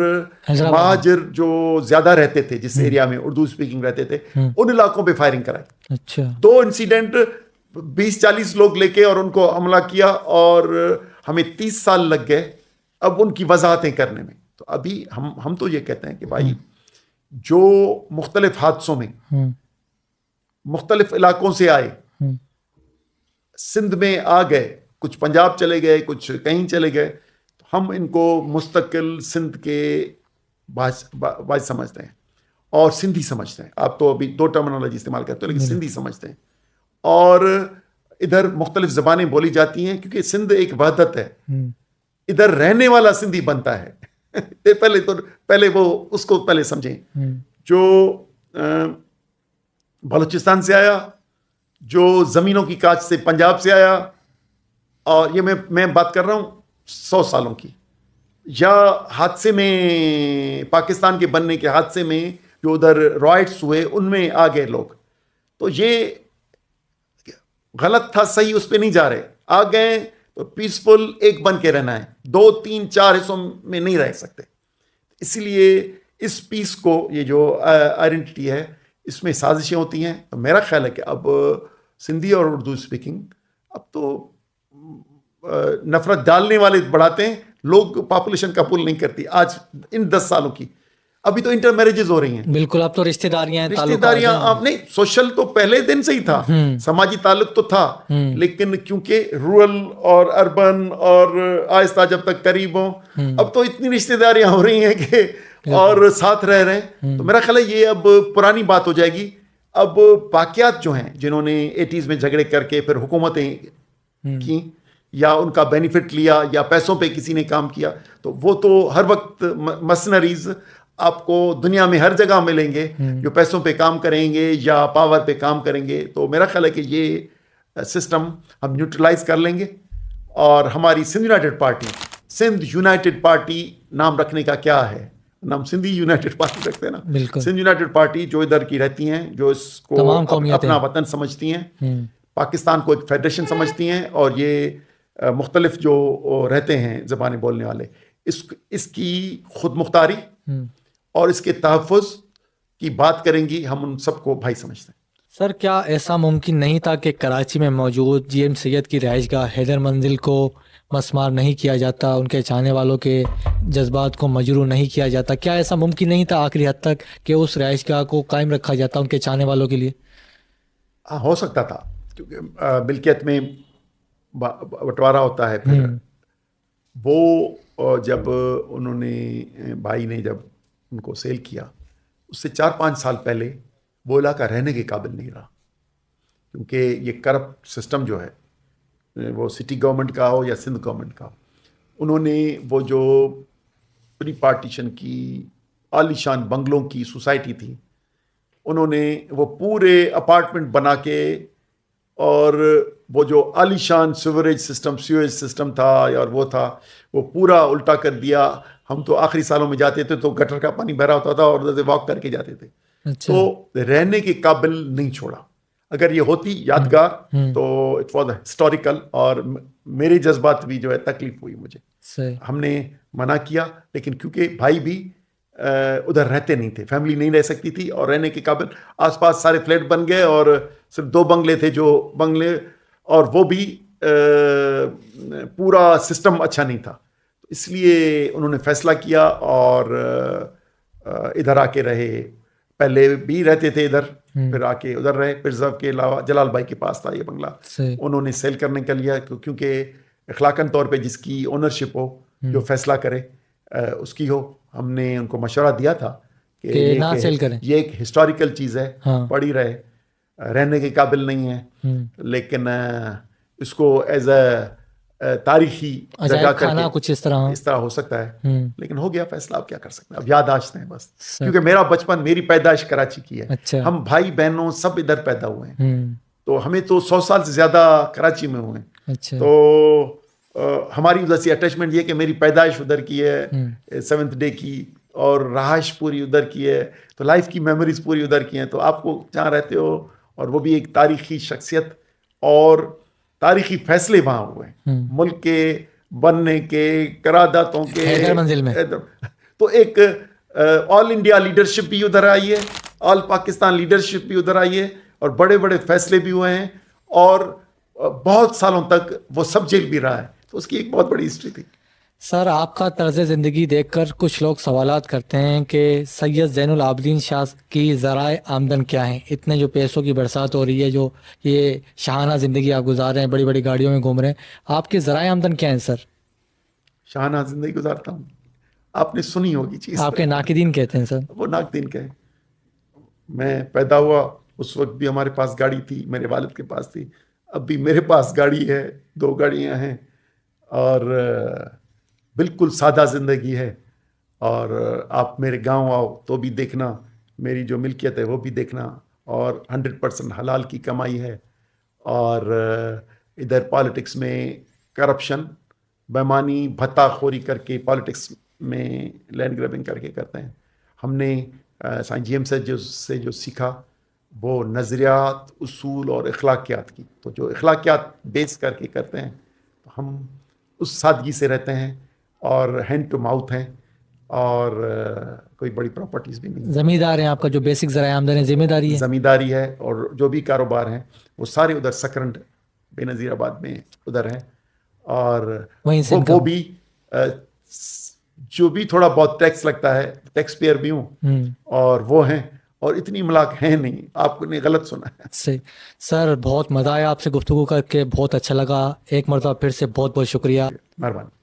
مہاجر جو زیادہ رہتے تھے جس ایریا میں اردو اسپیکنگ رہتے تھے ان علاقوں پہ فائرنگ کرائی. اچھا. 2 انسیڈنٹ 20-40 لوگ لے کے اور ان کو حملہ کیا، اور ہمیں 30 سال لگ گئے اب ان کی وضاحتیں کرنے میں. تو ابھی ہم تو یہ کہتے ہیں کہ بھائی جو مختلف حادثوں میں مختلف علاقوں سے آئے، سندھ میں آ گئے، کچھ پنجاب چلے گئے، کچھ کہیں چلے گئے، تو ہم ان کو مستقل سندھ کے باعث سمجھتے ہیں اور سندھی سمجھتے ہیں. آپ تو ابھی 2 ٹرمنالوجی استعمال کرتے ہو، لیکن سندھی سمجھتے ہیں. اور ادھر مختلف زبانیں بولی جاتی ہیں کیونکہ سندھ ایک وحدت ہے. ادھر رہنے والا سندھی بنتا ہے. پہلے وہ اس کو پہلے سمجھیں. جو بلوچستان سے آیا، جو زمینوں کی کاج سے پنجاب سے آیا، اور یہ میں بات کر رہا ہوں 100 سالوں کی، یا حادثے میں پاکستان کے بننے کے حادثے میں جو ادھر رائٹس ہوئے ان میں آ گئے لوگ، تو یہ غلط تھا صحیح اس پہ نہیں جا رہے. آ گئے تو پیسفل ایک بن کے رہنا ہے، 2 3 4 حصوں میں نہیں رہ سکتے. اسی لیے اس پیس کو، یہ جو آئیڈینٹی ہے، اس میں سازشیں ہوتی ہیں. تو میرا خیال ہے کہ اب سندھی اور اردو اسپیکنگ اب تو نفرت ڈالنے والے بڑھاتے ہیں، لوگ پاپولیشن قبول نہیں کرتی. آج ان 10 سالوں کی ابھی تو انٹر میرجز ہو رہی ہیں. بالکل. اب تو رشتہ داریاں آپ نہیں، سوشل تو پہلے دن سے ہی تھا، سماجی تعلق تو تھا، لیکن کیونکہ رورل اور اربن اور آہستہ جب تک قریب ہوں، اب تو اتنی رشتہ داریاں ہو رہی ہیں کہ اور ساتھ رہ رہے ہیں. تو میرا خیال ہے یہ اب پرانی بات ہو جائے گی. اب باقیات جو ہیں جنہوں نے 80s میں جھگڑے کر کے پھر حکومتیں کی، یا ان کا بینیفٹ لیا، یا پیسوں پہ کسی نے کام کیا، تو وہ تو ہر وقت مسنریز آپ کو دنیا میں ہر جگہ ملیں گے جو پیسوں پہ کام کریں گے یا پاور پہ کام کریں گے. تو میرا خیال ہے کہ یہ سسٹم ہم نیوٹرلائز کر لیں گے. اور ہماری سندھ یونائٹڈ پارٹی نام رکھنے کا کیا ہے؟ نام سندھی یونائٹڈ پارٹی رکھتے ہیں نا. سندھ یونائٹڈ پارٹی جو ادھر کی رہتی ہیں، جو اس کو اپنا وطن سمجھتی ہیں، پاکستان کو ایک فیڈریشن سمجھتی ہیں، اور یہ مختلف جو رہتے ہیں زبانیں بولنے والے، اس کی خود مختاری اور اس کے تحفظ کی بات کریں گی. ہم ان سب کو بھائی سمجھتے ہیں. سر، کیا ایسا ممکن نہیں تھا کہ کراچی میں موجود جی ایم سید کی رہائش گاہ حیدر منزل کو مسمار نہیں کیا جاتا، ان کے چاہنے والوں کے جذبات کو مجروح نہیں کیا جاتا؟ کیا ایسا ممکن نہیں تھا آخری حد تک کہ اس رہائش گاہ کو قائم رکھا جاتا ان کے چاہنے والوں کے لیے؟ ہو سکتا تھا، کیونکہ ملکیت میں بٹوارا ہوتا ہے. پھر وہ جب انہوں نے بھائی نے جب ان کو سیل کیا اس سے 4-5 سال پہلے وہ علاقہ رہنے کے قابل نہیں رہا، کیونکہ یہ کرپٹ سسٹم جو ہے وہ سٹی گورنمنٹ کا ہو یا سندھ گورنمنٹ کا، انہوں نے وہ جو پری پارٹیشن کی عالی شان بنگلوں کی سوسائٹی تھی، انہوں نے وہ پورے اپارٹمنٹ بنا کے اور وہ جو عالی شان سیوریج سسٹم تھا اور وہ تھا وہ پورا الٹا کر دیا. ہم تو آخری سالوں میں جاتے تھے تو گٹر کا پانی بھرا ہوتا تھا اور ادھر سے واک کر کے جاتے تھے. تو رہنے کے قابل نہیں چھوڑا. اگر یہ ہوتی یادگار تو اٹ واز ہسٹوریکل، اور میرے جذبات بھی جو ہے تکلیف ہوئی مجھے. ہم نے منع کیا، لیکن کیونکہ بھائی بھی ادھر رہتے نہیں تھے، فیملی نہیں رہ سکتی تھی اور رہنے کے قابل. آس پاس سارے فلیٹ بن گئے اور صرف 2 بنگلے تھے جو بنگلے، اور وہ بھی پورا سسٹم اچھا نہیں تھا. اس لیے انہوں نے فیصلہ کیا اور ادھر آ کے رہے. پہلے بھی رہتے تھے ادھر، پھر آ کے ادھر رہے. پرزرو کے علاوہ جلال بھائی کے پاس تھا یہ بنگلہ، انہوں نے سیل کرنے کا لیا، کیونکہ اخلاقاً طور پہ جس کی اونرشپ ہو، جو فیصلہ کرے اس کی ہو. ہم نے ان کو مشورہ دیا تھا کہ نہ سیل کریں، یہ ایک ہسٹوریکل چیز ہے، پڑی رہے، رہنے کے قابل نہیں ہے، لیکن اس کو ایز اے تاریخی جگہ کر کے کچھ اس طرح ہو سکتا ہے. لیکن ہو گیا فیصلہ، اب کیا کر سکتے ہیں، اب یادداشت ہیں بس. کیونکہ میرا بچپن، میری پیدائش کراچی کی ہے، ہم بھائی بہنوں سب ادھر پیدا ہوئے ہیں، تو ہمیں تو 100 سال سے زیادہ کراچی میں ہوئے ہیں. تو ہماری ادھر سے اٹیچمنٹ یہ کہ میری پیدائش ادھر کی ہے، 7th ڈے کی، اور رہائش پوری ادھر کی ہے، تو لائف کی میموریز پوری ادھر کی ہیں. تو آپ کو جہاں رہتے ہو، اور وہ بھی ایک تاریخی شخصیت اور تاریخی فیصلے وہاں ہوئے ہیں، ملک کے بننے کے، قراردادوں کے منزل میں. تو ایک آل انڈیا لیڈرشپ بھی ادھر آئی ہے، آل پاکستان لیڈرشپ بھی ادھر آئی ہے، اور بڑے بڑے فیصلے بھی ہوئے ہیں، اور بہت سالوں تک وہ سب جیل بھی رہا ہے. تو اس کی ایک بہت بڑی ہسٹری تھی. سر، آپ کا طرز زندگی دیکھ کر کچھ لوگ سوالات کرتے ہیں کہ سید زین العابدین شاہ کی ذرائع آمدن کیا ہیں؟ اتنے جو پیسوں کی برسات ہو رہی ہے، جو یہ شاہانہ زندگی آپ گزار رہے ہیں، بڑی بڑی گاڑیوں میں گھوم رہے ہیں، آپ کی ذرائع آمدن کیا ہیں سر؟ شاہانہ زندگی گزارتا ہوں. آپ نے سنی ہوگی چیز، آپ کے ناقدین کہتے ہیں سر. وہ ناقدین کہیں. میں پیدا ہوا اس وقت بھی ہمارے پاس گاڑی تھی، میرے والد کے پاس تھی، اب بھی میرے پاس گاڑی ہے، 2 گاڑیاں ہیں، اور بالکل سادہ زندگی ہے. اور آپ میرے گاؤں آؤ تو بھی دیکھنا میری جو ملکیت ہے وہ بھی دیکھنا، اور 100% حلال کی کمائی ہے. اور ادھر پالیٹکس میں کرپشن، بیمانی، بھتہ خوری کر کے پالیٹکس میں لینڈ گریبنگ کر کے کرتے ہیں. ہم نے سائن جی ایم سے جو سیکھا وہ نظریات، اصول اور اخلاقیات کی. تو جو اخلاقیات بیس کر کے کرتے ہیں، تو ہم اس سادگی سے رہتے ہیں، اور ہینڈ ٹو ماؤتھ ہیں، اور کوئی بڑی پراپرٹیز بھی نہیں. زمیندار ہیں آپ کا جو بیسک ذرائع آمدن ہے، ذمہ داری ہے، زمینداری ہے، اور جو بھی کاروبار ہیں وہ سارے ادھر سکرنڈ بے نظیر آباد میں ادھر ہیں. اور وہ بھی جو بھی تھوڑا بہت ٹیکس لگتا ہے، ٹیکس پیئر بھی ہوں، اور وہ ہیں، اور اتنی املاک ہیں نہیں. آپ نے غلط سنا ہے. صحیح. سر، بہت مزہ آیا آپ سے گفتگو کر کے، بہت اچھا لگا. ایک مرتبہ پھر سے بہت بہت شکریہ. مہربانی.